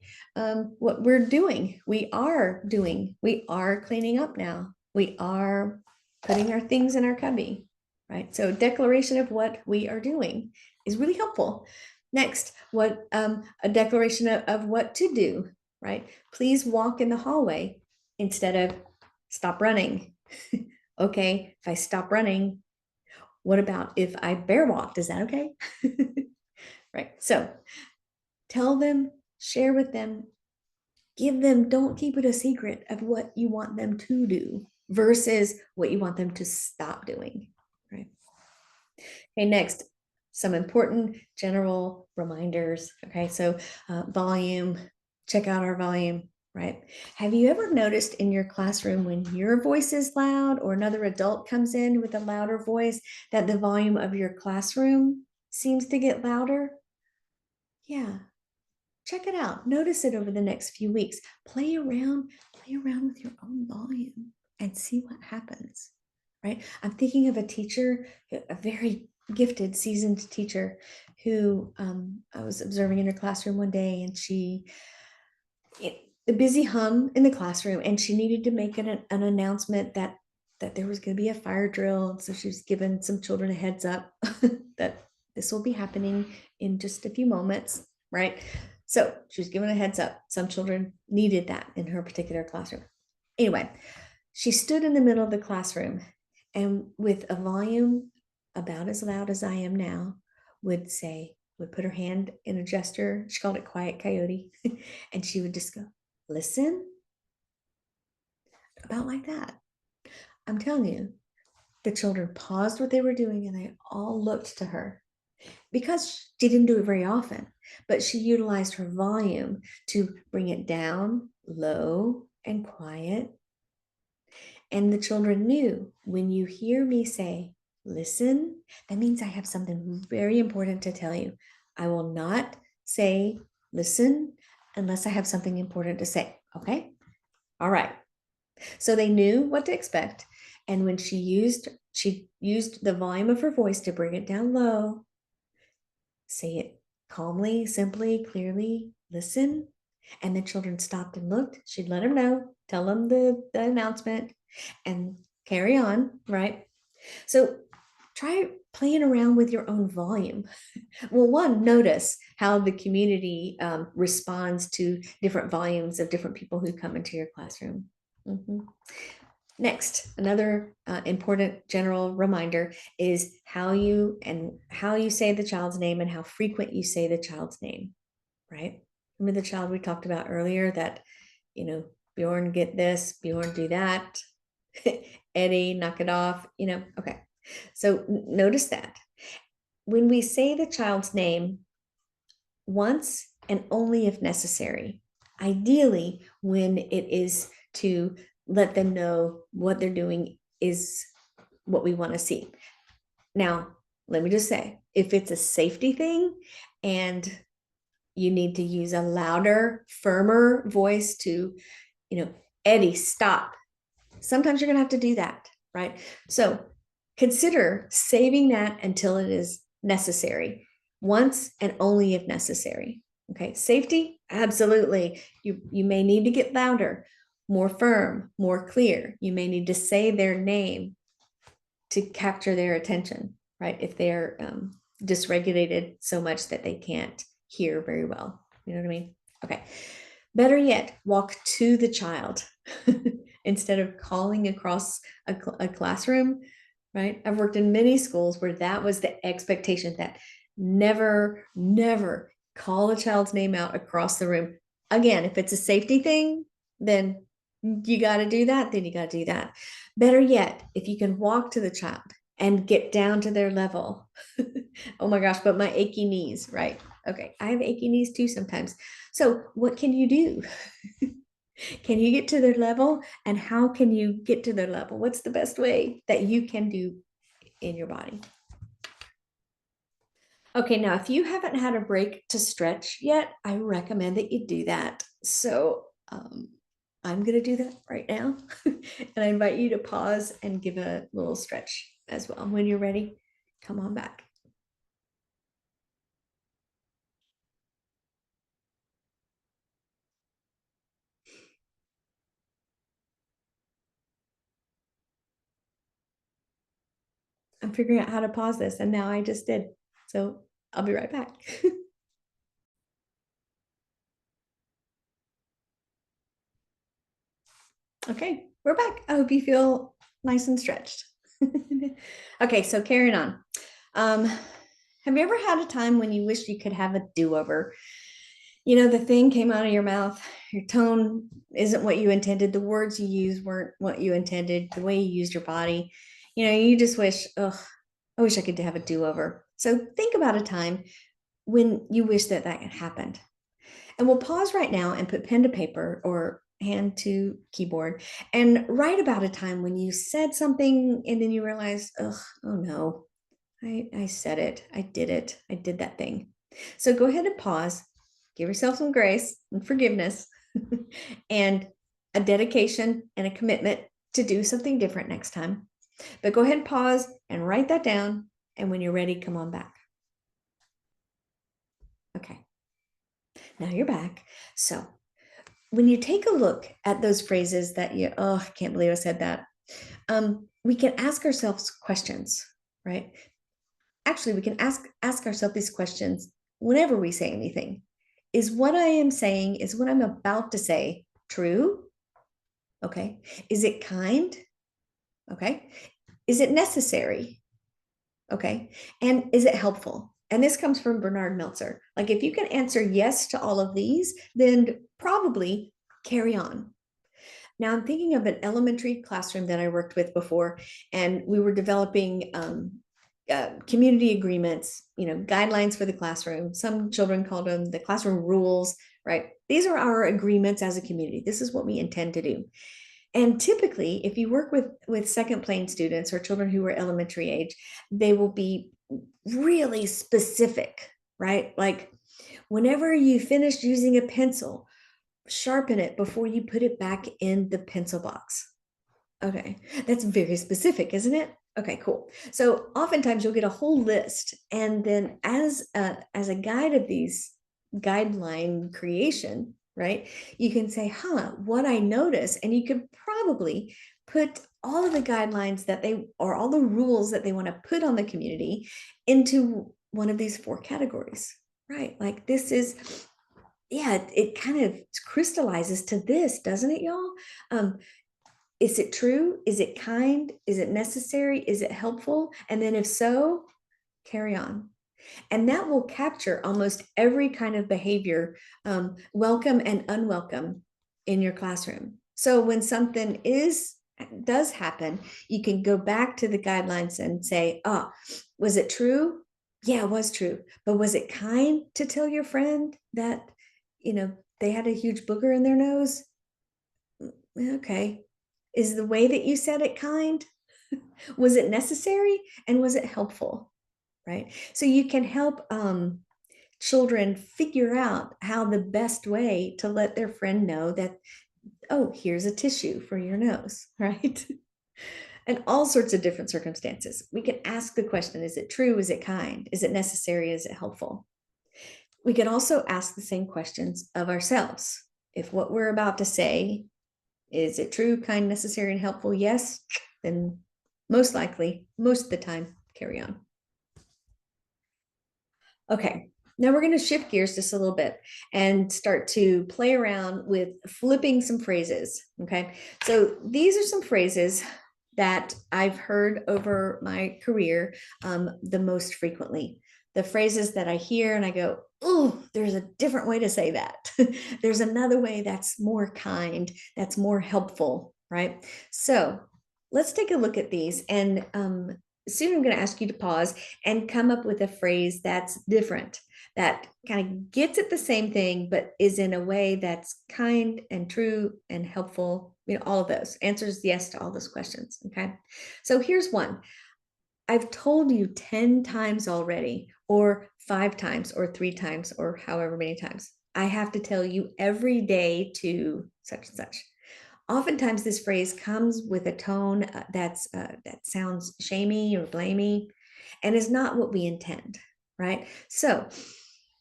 what we're doing. We are cleaning up now. We are putting our things in our cubby, right? So declaration of what we are doing is really helpful. Next, a declaration of what to do, right? Please walk in the hallway instead of stop running. Okay, if I stop running, what about if I bear walked? Is that okay? Right. So tell them, share with them, don't keep it a secret of what you want them to do versus what you want them to stop doing. Right. Okay. Next, some important general reminders. Okay. So volume, check out our volume. Right. Have you ever noticed in your classroom when your voice is loud or another adult comes in with a louder voice that the volume of your classroom seems to get louder? Yeah, check it out. Notice it over the next few weeks. Play around with your own volume and see what happens, right? I'm thinking of a teacher, a very gifted, seasoned teacher who I was observing in her classroom one day, and a busy hum in the classroom, and she needed to make an announcement that there was going to be a fire drill. So she was giving some children a heads up that this will be happening in just a few moments, right? So she was given a heads up. Some children needed that in her particular classroom. Anyway, she stood in the middle of the classroom, and with a volume about as loud as I am now, would put her hand in a gesture. She called it Quiet Coyote. And she would just go, listen, about like that. I'm telling you, the children paused what they were doing and they all looked to her, because she didn't do it very often, but she utilized her volume to bring it down low and quiet. And the children knew, when you hear me say, listen, that means I have something very important to tell you. I will not say listen unless I have something important to say. Okay. All right. So they knew what to expect. And when she used the volume of her voice to bring it down low, say it calmly, simply, clearly, listen. And the children stopped and looked. She'd let them know, tell them the announcement, and carry on, right? So try playing around with your own volume. Well, one, notice how the community responds to different volumes of different people who come into your classroom. Mm-hmm. Next, another important general reminder is how you say the child's name and how frequent you say the child's name, right? Remember the child we talked about earlier that, Bjorn, get this, Bjorn, do that, Eddie, knock it off, okay. So notice that. When we say the child's name once and only if necessary, ideally when it is to let them know what they're doing is what we want to see. Now, let me just say, if it's a safety thing and you need to use a louder, firmer voice to, Eddie, stop. Sometimes you're going to have to do that, right? So consider saving that until it is necessary, once and only if necessary. Okay, safety, absolutely. You may need to get louder, more firm, more clear. You may need to say their name to capture their attention, right? If they're dysregulated so much that they can't hear very well. You know what I mean? Okay. Better yet, walk to the child instead of calling across a classroom, right? I've worked in many schools where that was the expectation, that never, never call a child's name out across the room. Again, if it's a safety thing, then you got to do that, then you got to do that. Better yet, if you can walk to the child and get down to their level. Oh my gosh, but my achy knees, right? Okay, I have achy knees too sometimes. So what can you do? Can you get to their level? And how can you get to their level? What's the best way that you can do in your body? Okay, now if you haven't had a break to stretch yet, I recommend that you do that. So I'm going to do that right now. And I invite you to pause and give a little stretch as well. When you're ready, come on back. I'm figuring out how to pause this, and now I just did. So I'll be right back. Okay, we're back. I hope you feel nice and stretched. Okay, so carrying on. Um, have you ever had a time when you wish you could have a do-over? The thing came out of your mouth, your tone isn't what you intended, the words you used weren't what you intended, the way you used your body. You just wish, oh, I wish I could have a do-over. So think about a time when you wish that that had happened. And we'll pause right now and put pen to paper or hand to keyboard and write about a time when you said something and then you realize, oh no, I said it. I did that thing. So go ahead and pause, give yourself some grace and forgiveness and a dedication and a commitment to do something different next time. But go ahead and pause and write that down. And when you're ready, come on back. Okay. Now you're back. So when you take a look at those phrases that I can't believe I said that, we can ask ourselves questions, right? Actually, we can ask ourselves these questions whenever we say anything. Is what I am saying, is what I'm about to say true? Okay. Is it kind? Okay. Is it necessary? Okay. And is it helpful? And this comes from Bernard Meltzer. Like, if you can answer yes to all of these, then probably carry on. Now, I'm thinking of an elementary classroom that I worked with before, and we were developing community agreements, guidelines for the classroom. Some children called them the classroom rules, right? These are our agreements as a community. This is what we intend to do. And typically, if you work with second plane students or children who are elementary age, they will be really specific, right? Like, whenever you finish using a pencil, sharpen it before you put it back in the pencil box. Okay, that's very specific, isn't it? Okay, cool. So oftentimes you'll get a whole list, and then as a guide of these guideline creation, right? You can say, what I notice, and you could probably put all of the guidelines that they, or all the rules that they want to put on the community into one of these four categories, right? Like, this is, yeah, it kind of crystallizes to this, doesn't it, y'all? Is it true? Is it kind? Is it necessary? Is it helpful? And then if so, carry on. And that will capture almost every kind of behavior, welcome and unwelcome, in your classroom. So when something is does happen, you can go back to the guidelines and say, oh, was it true? Yeah, it was true. But was it kind to tell your friend that, they had a huge booger in their nose? Okay. Is the way that you said it kind? Was it necessary? And was it helpful? Right. So you can help children figure out how the best way to let their friend know that, oh, here's a tissue for your nose, right? And all sorts of different circumstances. We can ask the question, is it true? Is it kind? Is it necessary? Is it helpful? We can also ask the same questions of ourselves. If what we're about to say, is it true, kind, necessary, and helpful? Yes, then most likely, most of the time, carry on. Okay, now we're going to shift gears just a little bit and start to play around with flipping some phrases. Okay, so these are some phrases that I've heard over my career the most frequently. The phrases that I hear and I go, oh, there's a different way to say that. There's another way that's more kind, that's more helpful, right? So let's take a look at these. And soon I'm going to ask you to pause and come up with a phrase that's different, that kind of gets at the same thing, but is in a way that's kind and true and helpful. All of those answers yes to all those questions. Okay. So here's one. I've told you 10 times already, or 5 times, or 3 times, or however many times. I have to tell you every day to such and such. Oftentimes, this phrase comes with a tone that sounds shamey or blamey, and is not what we intend, right? So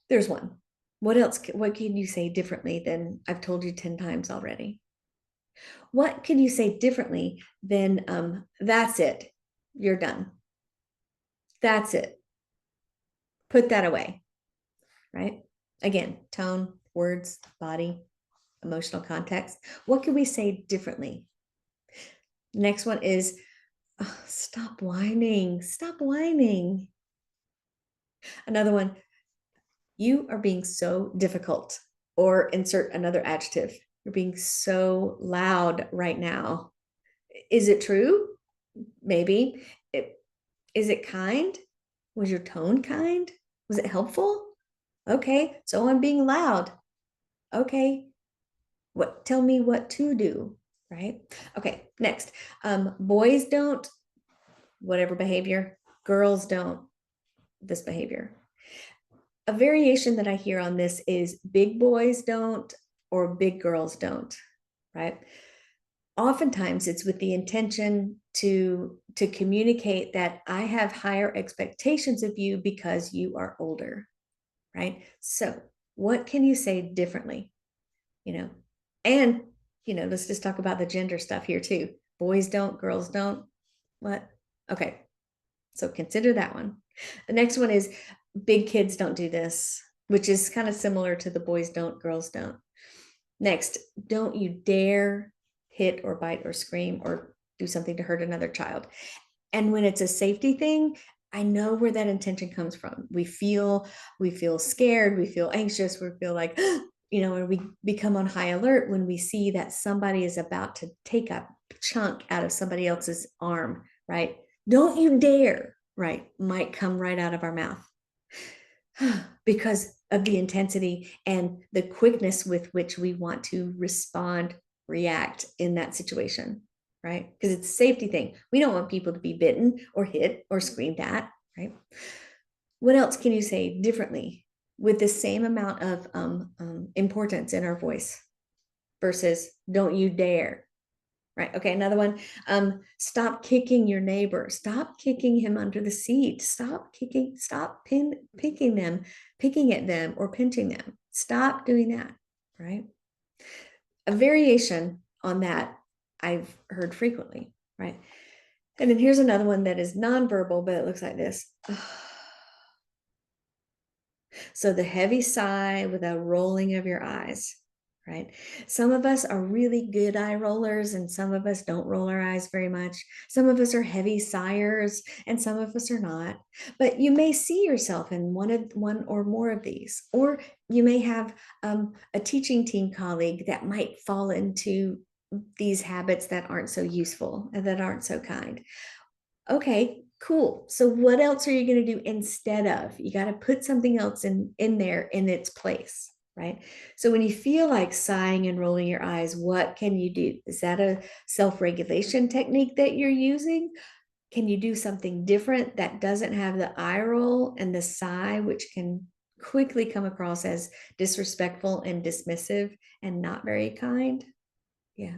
there's one. What else? What can you say differently than I've told you 10 times already? What can you say differently than that's it, you're done? That's it. Put that away, right? Again, tone, words, body, emotional context. What can we say differently? Next one is, oh, stop whining. Stop whining. Another one, you are being so difficult, or insert another adjective. You're being so loud right now. Is it true? Maybe. Is it kind? Was your tone kind? Was it helpful? Okay, so I'm being loud. Okay, tell me what to do, right? Okay, next. Boys don't, whatever behavior, girls don't, this behavior. A variation that I hear on this is big boys don't, or big girls don't, right? Oftentimes it's with the intention to communicate that I have higher expectations of you because you are older, right? So what can you say differently? And let's just talk about the gender stuff here too. Boys don't, girls don't. What? Okay, so consider that one. The next one is big kids don't do this, which is kind of similar to the boys don't, girls don't. Next, don't you dare hit or bite or scream or do something to hurt another child. And when it's a safety thing, I know where that intention comes from. We feel scared, we feel anxious, we feel like, and we become on high alert when we see that somebody is about to take a chunk out of somebody else's arm, right? Don't you dare, right? Might come right out of our mouth because of the intensity and the quickness with which we want to respond, react in that situation, right? Because it's a safety thing. We don't want people to be bitten or hit or screamed at, right? What else can you say differently with the same amount of importance in our voice versus don't you dare, right? Okay, another one, stop kicking your neighbor. Stop kicking him under the seat. Stop picking at them or pinching them. Stop doing that, right? A variation on that I've heard frequently, right? And then here's another one that is nonverbal, but it looks like this. So the heavy sigh with a rolling of your eyes, right? Some of us are really good eye rollers and some of us don't roll our eyes very much. Some of us are heavy sighers and some of us are not. But you may see yourself in one or more of these, or you may have a teaching team colleague that might fall into these habits that aren't so useful and that aren't so kind. Okay, cool. So what else are you going to do instead of? You got to put something else in there in its place, right? So when you feel like sighing and rolling your eyes, what can you do? Is that a self-regulation technique that you're using? Can you do something different that doesn't have the eye roll and the sigh, which can quickly come across as disrespectful and dismissive and not very kind? Yeah.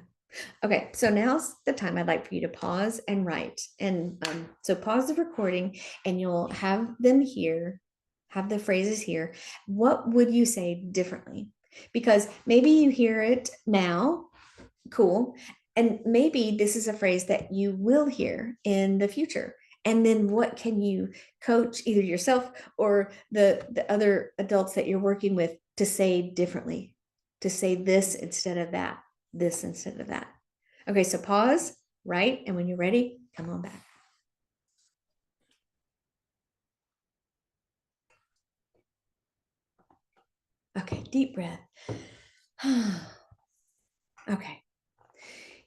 Okay, so now's the time I'd like for you to pause and write. And so pause the recording and you'll have them here, have the phrases here. What would you say differently? Because maybe you hear it now, cool. And maybe this is a phrase that you will hear in the future. And then what can you coach either yourself or the other adults that you're working with to say differently, to say this instead of that, this instead of that. Okay, so pause, write, and when you're ready, come on back. Okay, deep breath. Okay.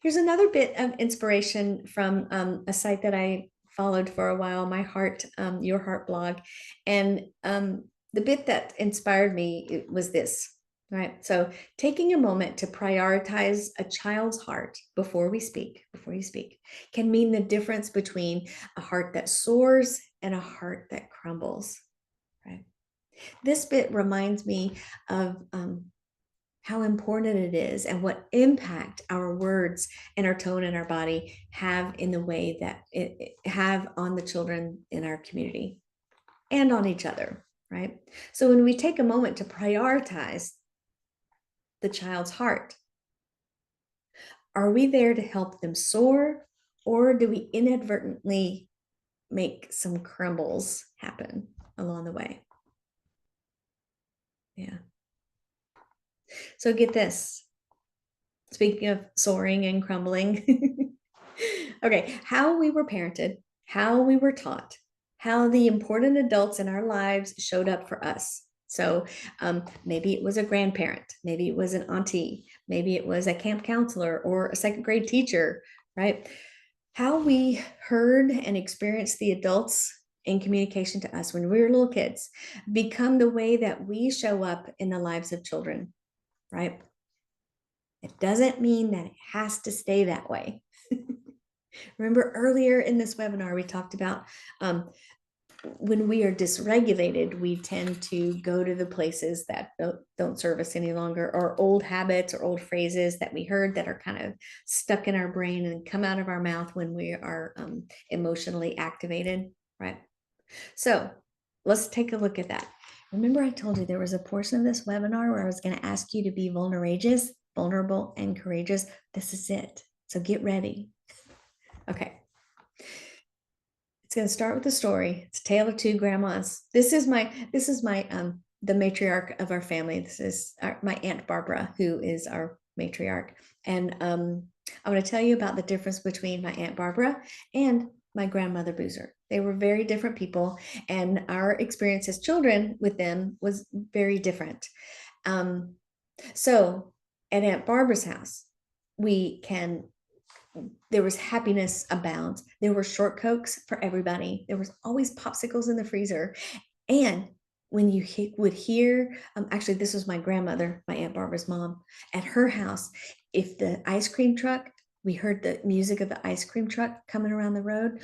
Here's another bit of inspiration from a site that I followed for a while, My Heart, Your Heart blog. And the bit that inspired me was this, right? So taking a moment to prioritize a child's heart before you speak, can mean the difference between a heart that soars and a heart that crumbles, right? This bit reminds me of how important it is and what impact our words and our tone and our body have in the way that it have on the children in our community and on each other, right? So when we take a moment to prioritize the child's heart, are we there to help them soar, or do we inadvertently make some crumbles happen along the way? Yeah. So get this. Speaking of soaring and crumbling, okay, how we were parented, how we were taught, how the important adults in our lives showed up for us. So maybe it was a grandparent, maybe it was an auntie, maybe it was a camp counselor or a second grade teacher, right? How we heard and experienced the adults in communication to us when we were little kids become the way that we show up in the lives of children, right? It doesn't mean that it has to stay that way. Remember earlier in this webinar, we talked about when we are dysregulated, we tend to go to the places that don't serve us any longer, or old habits or old phrases that we heard that are kind of stuck in our brain and come out of our mouth when we are emotionally activated, right? So let's take a look at that. Remember, I told you there was a portion of this webinar where I was going to ask you to be vulnerable and courageous. This is it. So get ready. Okay. It's going to start with a story. It's a tale of two grandmas. This is my the matriarch of our family. This is my Aunt Barbara, who is our matriarch. And I want to tell you about the difference between my Aunt Barbara and my grandmother Boozer. They were very different people, and our experience as children with them was very different. So at Aunt Barbara's house, there was happiness abound. There were short Cokes for everybody. There was always popsicles in the freezer. And when you would hear, actually, this was my grandmother, my Aunt Barbara's mom, at her house, if the ice cream truck, we heard the music of the ice cream truck coming around the road,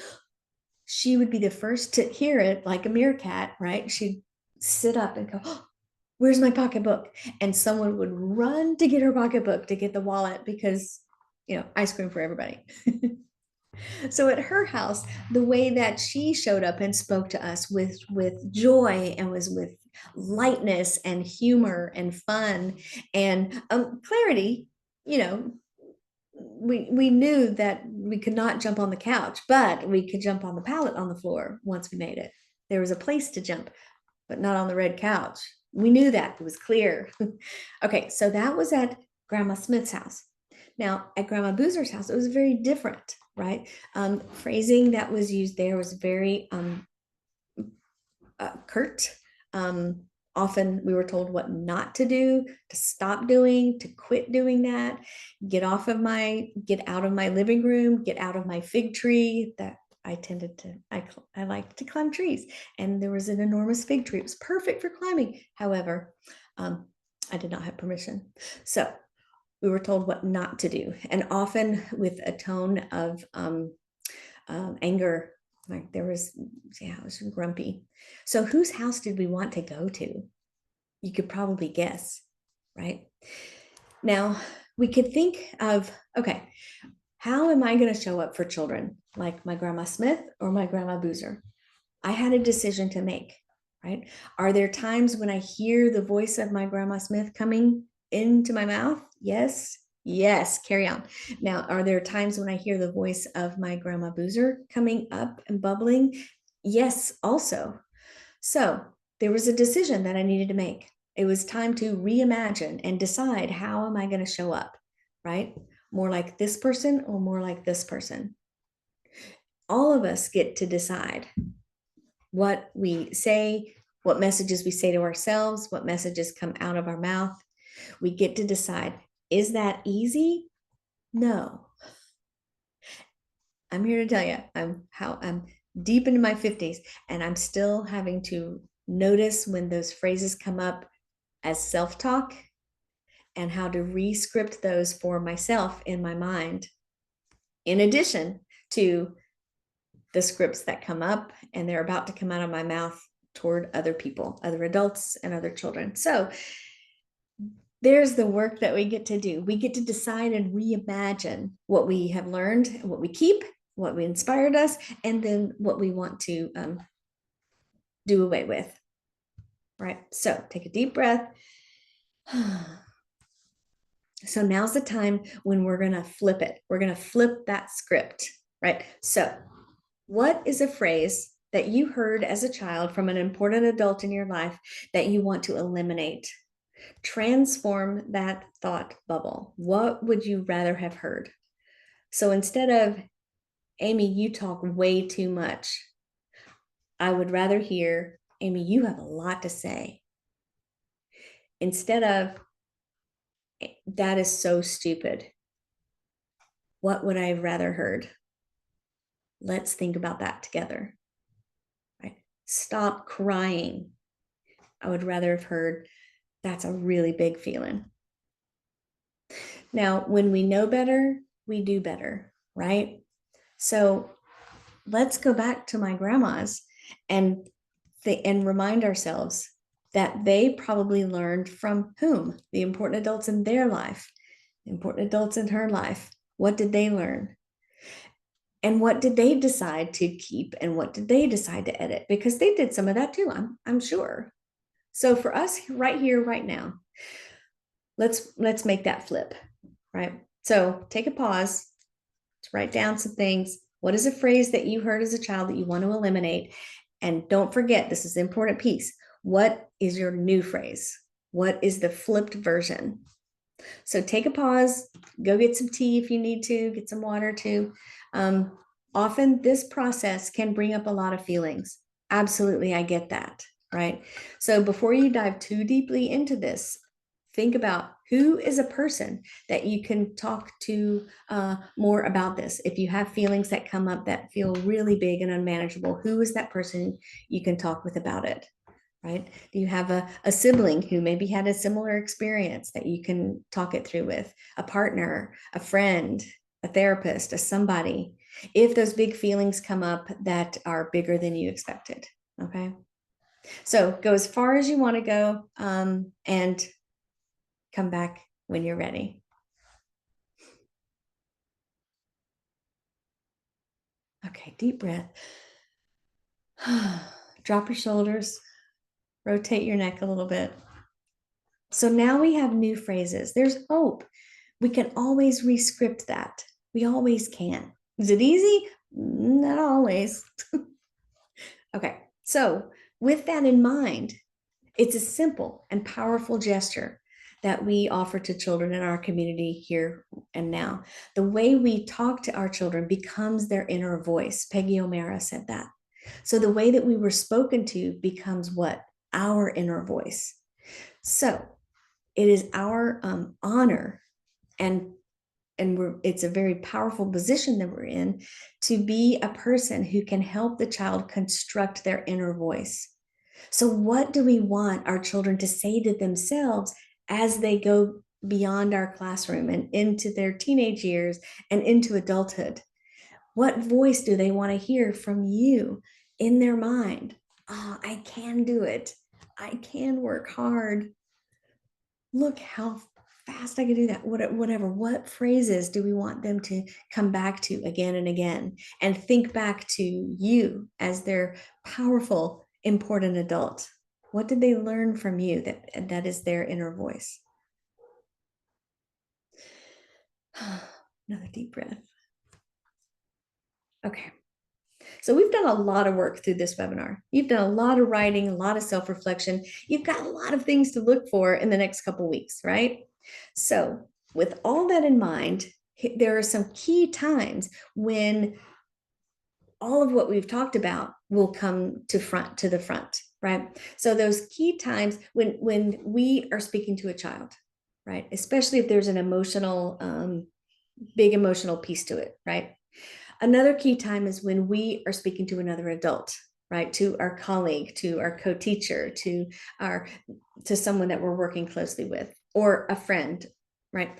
she would be the first to hear it, like a meerkat, right? She'd sit up and go, oh, where's my pocketbook? And someone would run to get her pocketbook to get the wallet because, ice cream for everybody. So at her house, the way that she showed up and spoke to us with joy and was with lightness and humor and fun and clarity, we knew that we could not jump on the couch, but we could jump on the pallet on the floor once we made it. There was a place to jump, but not on the red couch. We knew that. It was clear. Okay, so that was at Grandma Smith's house. Now, at Grandma Boozer's house, it was very different, right? Phrasing that was used there was very curt, Often we were told what not to do, to stop doing, to quit doing that, get out of my living room, get out of my fig tree. That I liked to climb trees, and there was an enormous fig tree. It was perfect for climbing. However, I did not have permission. So we were told what not to do, and often with a tone of anger. Like there was, yeah, it was grumpy. So whose house did we want to go to? You could probably guess, right? Now we could think of, okay, how am I going to show up for children like my Grandma Smith or my Grandma Boozer? I had a decision to make, right? Are there times when I hear the voice of my Grandma Smith coming into my mouth? Yes. Yes, carry on. Now, are there times when I hear the voice of my Grandma Boozer coming up and bubbling? Yes, also. So there was a decision that I needed to make. It was time to reimagine and decide, how am I going to show up, right? More like this person or more like this person? All of us get to decide what we say, what messages we say to ourselves, what messages come out of our mouth. We get to decide. Is that easy? No. I'm here to tell you, I'm deep into my 50s, and I'm still having to notice when those phrases come up as self-talk and how to re-script those for myself in my mind, in addition to the scripts that come up and they're about to come out of my mouth toward other people, other adults and other children. So there's the work that we get to do. We get to decide and reimagine what we have learned, what we keep, what we inspired us, and then what we want to do away with. Right? So take a deep breath. So now's the time when we're going to flip it. We're going to flip that script, right? So what is a phrase that you heard as a child from an important adult in your life that you want to eliminate? Transform that thought bubble. What would you rather have heard? So instead of, Amy, you talk way too much, I would rather hear, Amy, you have a lot to say. Instead of, that is so stupid. What would I have rather heard? Let's think about that together. Right? Stop crying. I would rather have heard, that's a really big feeling. Now, when we know better, we do better, right? So let's go back to my grandmas and remind ourselves that they probably learned from whom? The important adults in their life, the important adults in her life. What did they learn? And what did they decide to keep? And what did they decide to edit? Because they did some of that too, I'm sure. So for us right here, right now, let's make that flip, right? So take a pause to write down some things. What is a phrase that you heard as a child that you want to eliminate? And don't forget, this is the important piece. What is your new phrase? What is the flipped version? So take a pause, go get some tea if you need to, get some water too. Often this process can bring up a lot of feelings. Absolutely, I get that, right? So before you dive too deeply into this, think about who is a person that you can talk to more about this. If you have feelings that come up that feel really big and unmanageable, who is that person you can talk with about it, right? Do you have a sibling who maybe had a similar experience that you can talk it through with? A partner, a friend, a therapist, a somebody, if those big feelings come up that are bigger than you expected, okay? So go as far as you want to go and come back when you're ready. Okay, deep breath. Drop your shoulders, rotate your neck a little bit. So now we have new phrases. There's hope. We can always re-script that. We always can. Is it easy? Not always. Okay, so with that in mind, it's a simple and powerful gesture that we offer to children in our community here and now. The way we talk to our children becomes their inner voice. Peggy O'Mara said that. So the way that we were spoken to becomes what? our inner voice. So it is our honor, and it's a very powerful position that we're in, to be a person who can help the child construct their inner voice. So what do we want our children to say to themselves as they go beyond our classroom and into their teenage years and into adulthood? What voice do they want to hear from you in their mind? Oh, I can do it. I can work hard. Look how fast I can do that. Whatever. What phrases do we want them to come back to again and again and think back to you as their powerful, important adult? What did they learn from you that is their inner voice? Another deep breath. Okay. So we've done a lot of work through this webinar. You've done a lot of writing, a lot of self-reflection. You've got a lot of things to look for in the next couple of weeks, right? So with all that in mind, there are some key times when all of what we've talked about will come to the front, right? So those key times when we are speaking to a child, right? Especially if there's an emotional, big emotional piece to it, right? Another key time is when we are speaking to another adult, right? To our colleague, to our co-teacher, to someone that we're working closely with, or a friend, right?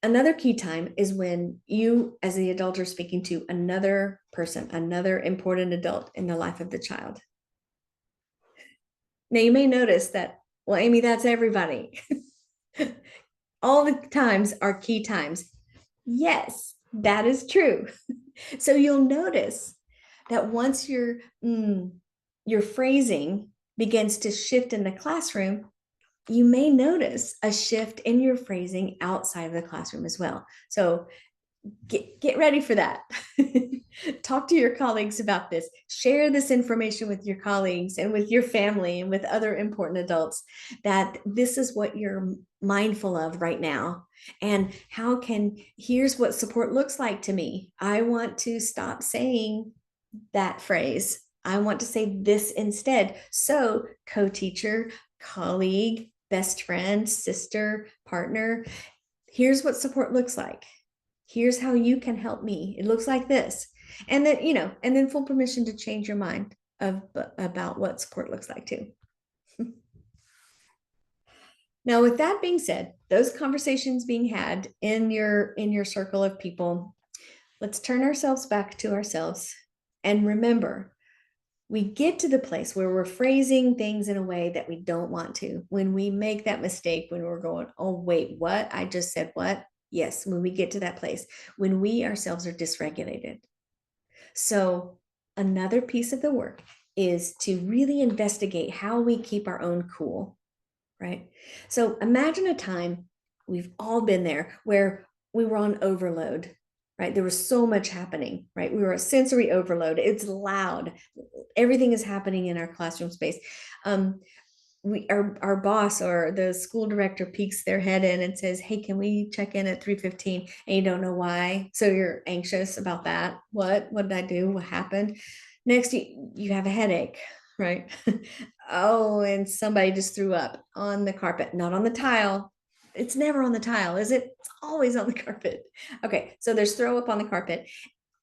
Another key time is when you, as the adult, are speaking to another person, another important adult in the life of the child. Now, you may notice that, well, Amy, that's everybody. All the times are key times. Yes, that is true. So you'll notice that once your phrasing begins to shift in the classroom, you may notice a shift in your phrasing outside of the classroom as well. So get ready for that. Talk to your colleagues about this. Share this information with your colleagues and with your family and with other important adults, that this is what you're mindful of right now. And here's what support looks like to me. I want to stop saying that phrase. I want to say this instead. So co-teacher, colleague, best friend, sister, partner, here's what support looks like. Here's how you can help me. It looks like this. And then, and then full permission to change your mind about what support looks like too. Now, with that being said, those conversations being had in your circle of people, let's turn ourselves back to ourselves and remember, we get to the place where we're phrasing things in a way that we don't want to. When we make that mistake, when we're going, oh, wait, what? I just said what? Yes, when we get to that place, when we ourselves are dysregulated. So another piece of the work is to really investigate how we keep our own cool, right? So imagine a time, we've all been there, where we were on overload, right? There was so much happening, right? We were a sensory overload. It's loud. Everything is happening in our classroom space. Our boss or the school director peeks their head in and says, hey, can we check in at 3:15? And you don't know why. So you're anxious about that. What did I do? What happened? Next, you have a headache, right? Oh, and somebody just threw up on the carpet, not on the tile. It's never on the tile, is it? It's always on the carpet. Okay, so there's throw up on the carpet.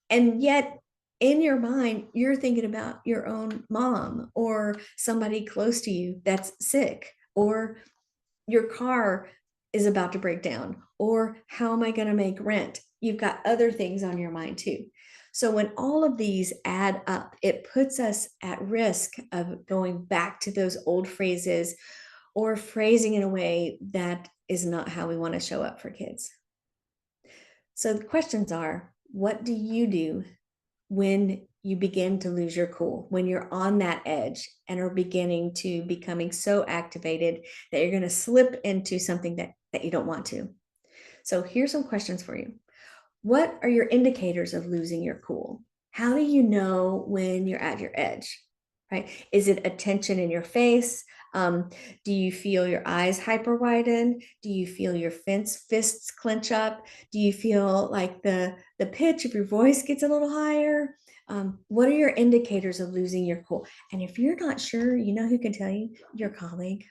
And yet in your mind, you're thinking about your own mom or somebody close to you that's sick, or your car is about to break down, or how am I going to make rent? You've got other things on your mind too. So when all of these add up, it puts us at risk of going back to those old phrases or phrasing in a way that is not how we want to show up for kids. So the questions are, what do you do when you begin to lose your cool, when you're on that edge and are beginning to becoming so activated that you're going to slip into something that you don't want to? So here's some questions for you. What are your indicators of losing your cool? How do you know when you're at your edge, right? Is it a tension in your face? Do you feel your eyes hyper widen? Do you feel your fists clench up? Do you feel like the pitch of your voice gets a little higher? What are your indicators of losing your cool? And if you're not sure, you know who can tell you? Your colleague.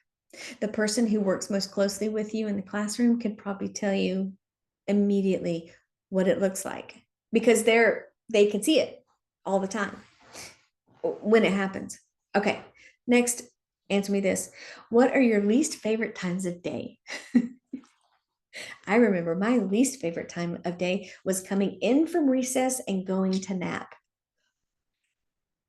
The person who works most closely with you in the classroom could probably tell you immediately what it looks like, because they can see it all the time when it happens. Okay, next, answer me this. What are your least favorite times of day? I remember my least favorite time of day was coming in from recess and going to nap.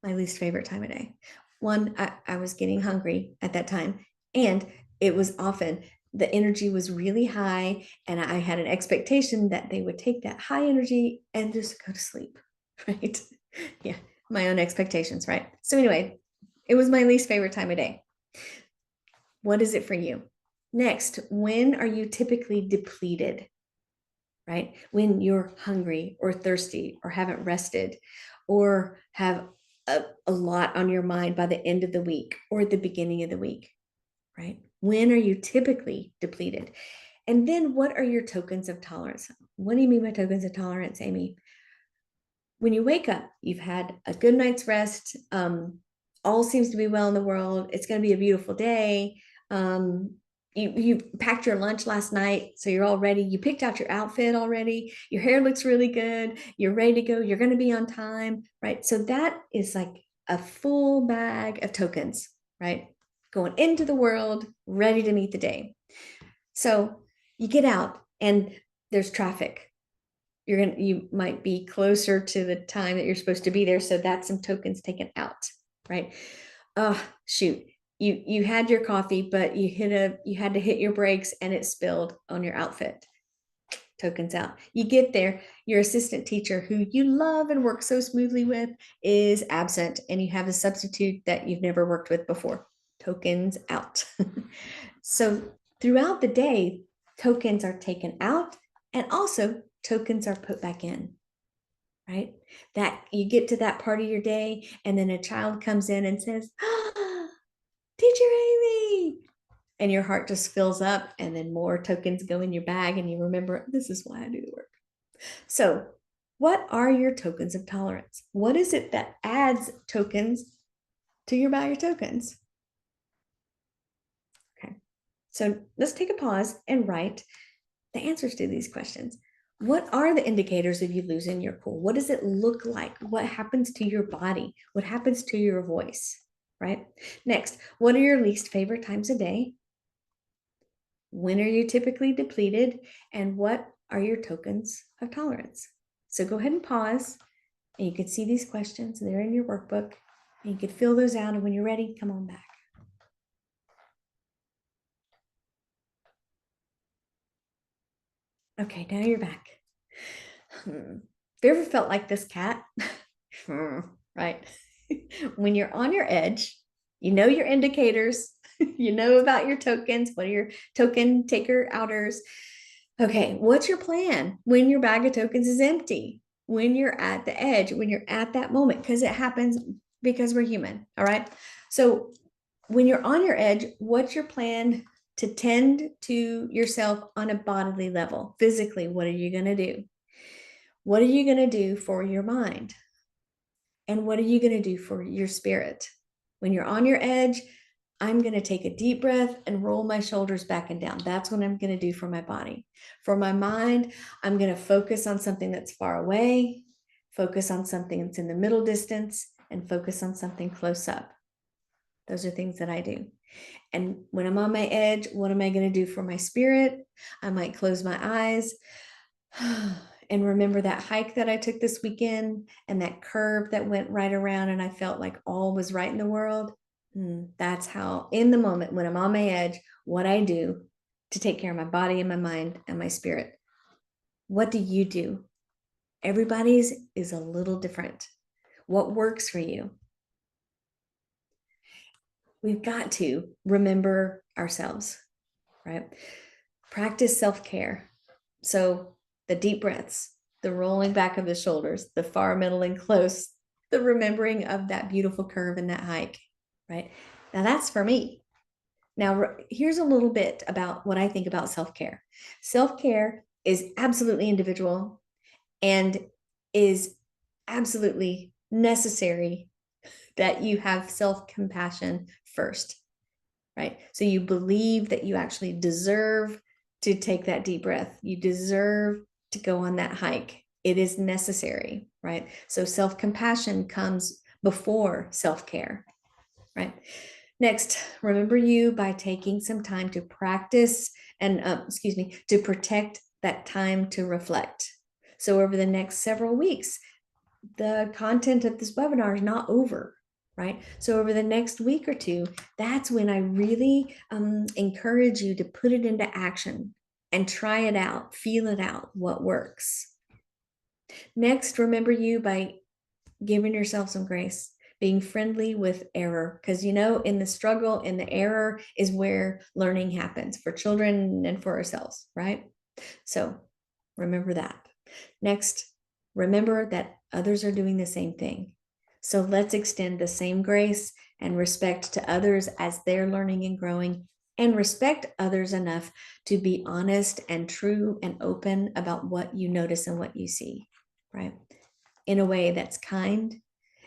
My least favorite time of day. One, I was getting hungry at that time, and it was often the energy was really high, and I had an expectation that they would take that high energy and just go to sleep, right? Yeah, my own expectations, right? So anyway, it was my least favorite time of day. What is it for you? Next, when are you typically depleted? Right? When you're hungry or thirsty or haven't rested or have a lot on your mind by the end of the week or at the beginning of the week, right? When are you typically depleted? And then what are your tokens of tolerance? What do you mean by tokens of tolerance, Amy? When you wake up, you've had a good night's rest. All seems to be well in the world. It's going to be a beautiful day. You packed your lunch last night, so you're all ready. You picked out your outfit already. Your hair looks really good. You're ready to go. You're going to be on time, right? So that is like a full bag of tokens, right? Going into the world, ready to meet the day. So you get out and there's traffic. You might be closer to the time that you're supposed to be there. So that's some tokens taken out, right? Oh, shoot. You had your coffee, but you had to hit your brakes and it spilled on your outfit. Tokens out. You get there, your assistant teacher who you love and work so smoothly with is absent, and you have a substitute that you've never worked with before. Tokens out. So throughout the day, tokens are taken out and also tokens are put back in, right? That you get to that part of your day and then a child comes in and says, ah, Teacher Amy, and your heart just fills up, and then more tokens go in your bag and you remember, this is why I do the work. So what are your tokens of tolerance? What is it that adds tokens to your bag of tokens? Okay, so let's take a pause and write the answers to these questions. What are the indicators of you losing your cool? What does it look like? What happens to your body? What happens to your voice, right? Next, what are your least favorite times of day? When are you typically depleted? And what are your tokens of tolerance? So go ahead and pause, and you can see these questions. They're in your workbook, and you can fill those out. And when you're ready, come on back. Okay, now you're back. Have you ever felt like this cat? Right? When you're on your edge, you know your indicators, you know about your tokens. What are your token taker outers? Okay, what's your plan when your bag of tokens is empty? When you're at the edge, when you're at that moment, because it happens because we're human. All right. So when you're on your edge, what's your plan to tend to yourself on a bodily level? Physically, what are you going to do? What are you going to do for your mind? And what are you going to do for your spirit? When you're on your edge, I'm going to take a deep breath and roll my shoulders back and down. That's what I'm going to do for my body. For my mind, I'm going to focus on something that's far away, focus on something that's in the middle distance, and focus on something close up. Those are things that I do. And when I'm on my edge, what am I going to do for my spirit? I might close my eyes and remember that hike that I took this weekend and that curve that went right around, and I felt like all was right in the world. That's how, in the moment when I'm on my edge, what I do to take care of my body and my mind and my spirit. What do you do? Everybody's is a little different. What works for you? We've got to remember ourselves, right? Practice self-care. So the deep breaths, the rolling back of the shoulders, the far, middle, and close, the remembering of that beautiful curve in that hike, right? Now that's for me. Now, here's a little bit about what I think about self-care. Self-care is absolutely individual and is absolutely necessary that you have self-compassion first, right? So you believe that you actually deserve to take that deep breath. You deserve to go on that hike. It is necessary, right? So self-compassion comes before self-care, right? Next, remember you by taking some time to practice and, to protect that time to reflect. So over the next several weeks, the content of this webinar is not over, right? So over the next week or two, that's when I really encourage you to put it into action and try it out, feel it out, what works. Next, remember you by giving yourself some grace, being friendly with error, because in the struggle, in the error is where learning happens for children and for ourselves, right? So remember that. Next, remember that others are doing the same thing. So let's extend the same grace and respect to others as they're learning and growing, and respect others enough to be honest and true and open about what you notice and what you see, right? In a way that's kind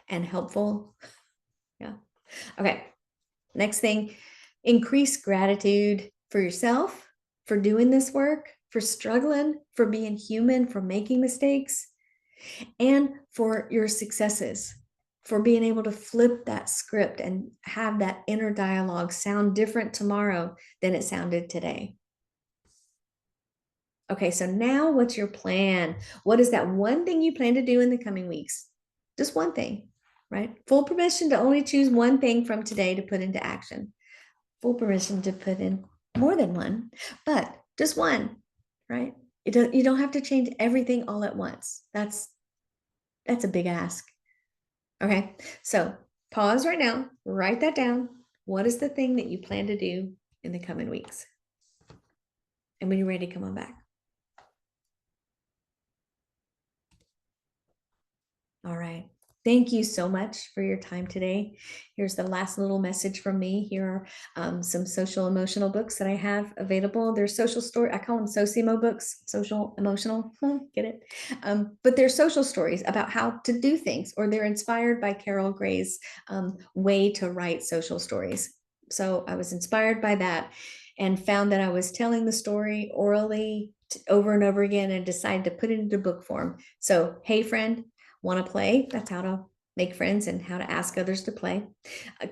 and helpful. Yeah. Okay. Next thing, increase gratitude for yourself, for doing this work, for struggling, for being human, for making mistakes, and for your successes, for being able to flip that script and have that inner dialogue sound different tomorrow than it sounded today. Okay, so now what's your plan? What is that one thing you plan to do in the coming weeks? Just one thing, right? Full permission to only choose one thing from today to put into action. Full permission to put in more than one, but just one, right? You don't have to change everything all at once. That's a big ask. Okay, so pause right now, write that down. What is the thing that you plan to do in the coming weeks? And when you're ready, come on back. All right. Thank you so much for your time today. Here's the last little message from me. Here are some social emotional books that I have available. They're social story. I call them Sociemo books, social emotional, get it? But they're social stories about how to do things, or they're inspired by Carol Gray's way to write social stories. So I was inspired by that and found that I was telling the story orally over and over again, and decided to put it into book form. So, hey friend, want to play? That's how to make friends and how to ask others to play.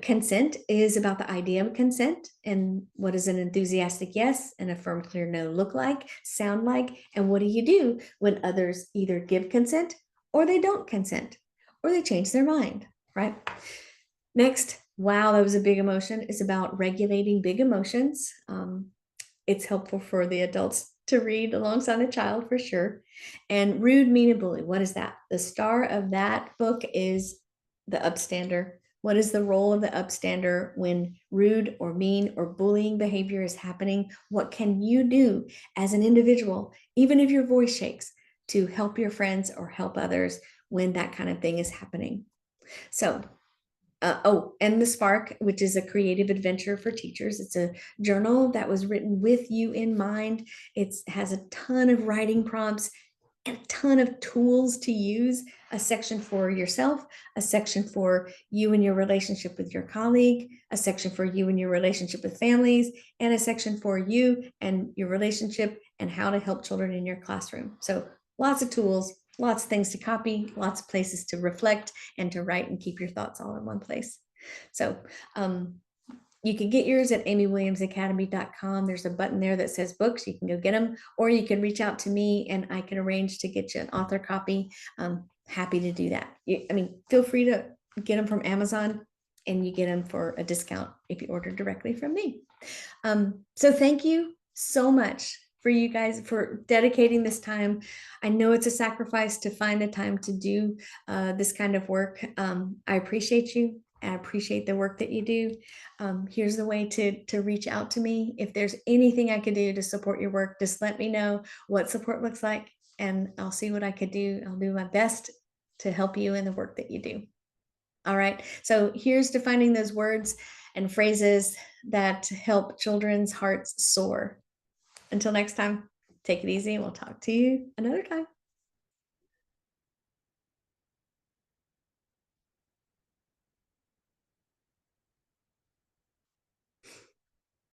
Consent is about the idea of consent and what does an enthusiastic yes and a firm, clear no look like, sound like, and what do you do when others either give consent or they don't consent or they change their mind, right? Next, wow, that was a big emotion, is about regulating big emotions. It's helpful for the adults to read alongside a child for sure. And Rude, Mean, and Bully, what is that? The star of that book is the upstander. What is the role of the upstander when rude or mean or bullying behavior is happening? What can you do as an individual, even if your voice shakes, to help your friends or help others when that kind of thing is happening? So and The Spark, which is a creative adventure for teachers. It's a journal that was written with you in mind. It has a ton of writing prompts and a ton of tools to use, a section for yourself, a section for you and your relationship with your colleague, a section for you and your relationship with families, and a section for you and your relationship and how to help children in your classroom. So lots of tools, lots of things to copy, lots of places to reflect and to write and keep your thoughts all in one place. So you can get yours at amywilliamsacademy.com. There's a button there that says books. You can go get them, or you can reach out to me and I can arrange to get you an author copy. Happy to do that. Feel free to get them from Amazon, and you get them for a discount if you order directly from me. So thank you so much for you guys for dedicating this time. I know it's a sacrifice to find the time to do this kind of work. I appreciate you. I appreciate the work that you do. Here's the way to reach out to me. If there's anything I could do to support your work, just let me know what support looks like, and I'll see what I could do. I'll do my best to help you in the work that you do. All right. So here's defining those words and phrases that help children's hearts soar. Until next time, take it easy, and we'll talk to you another time.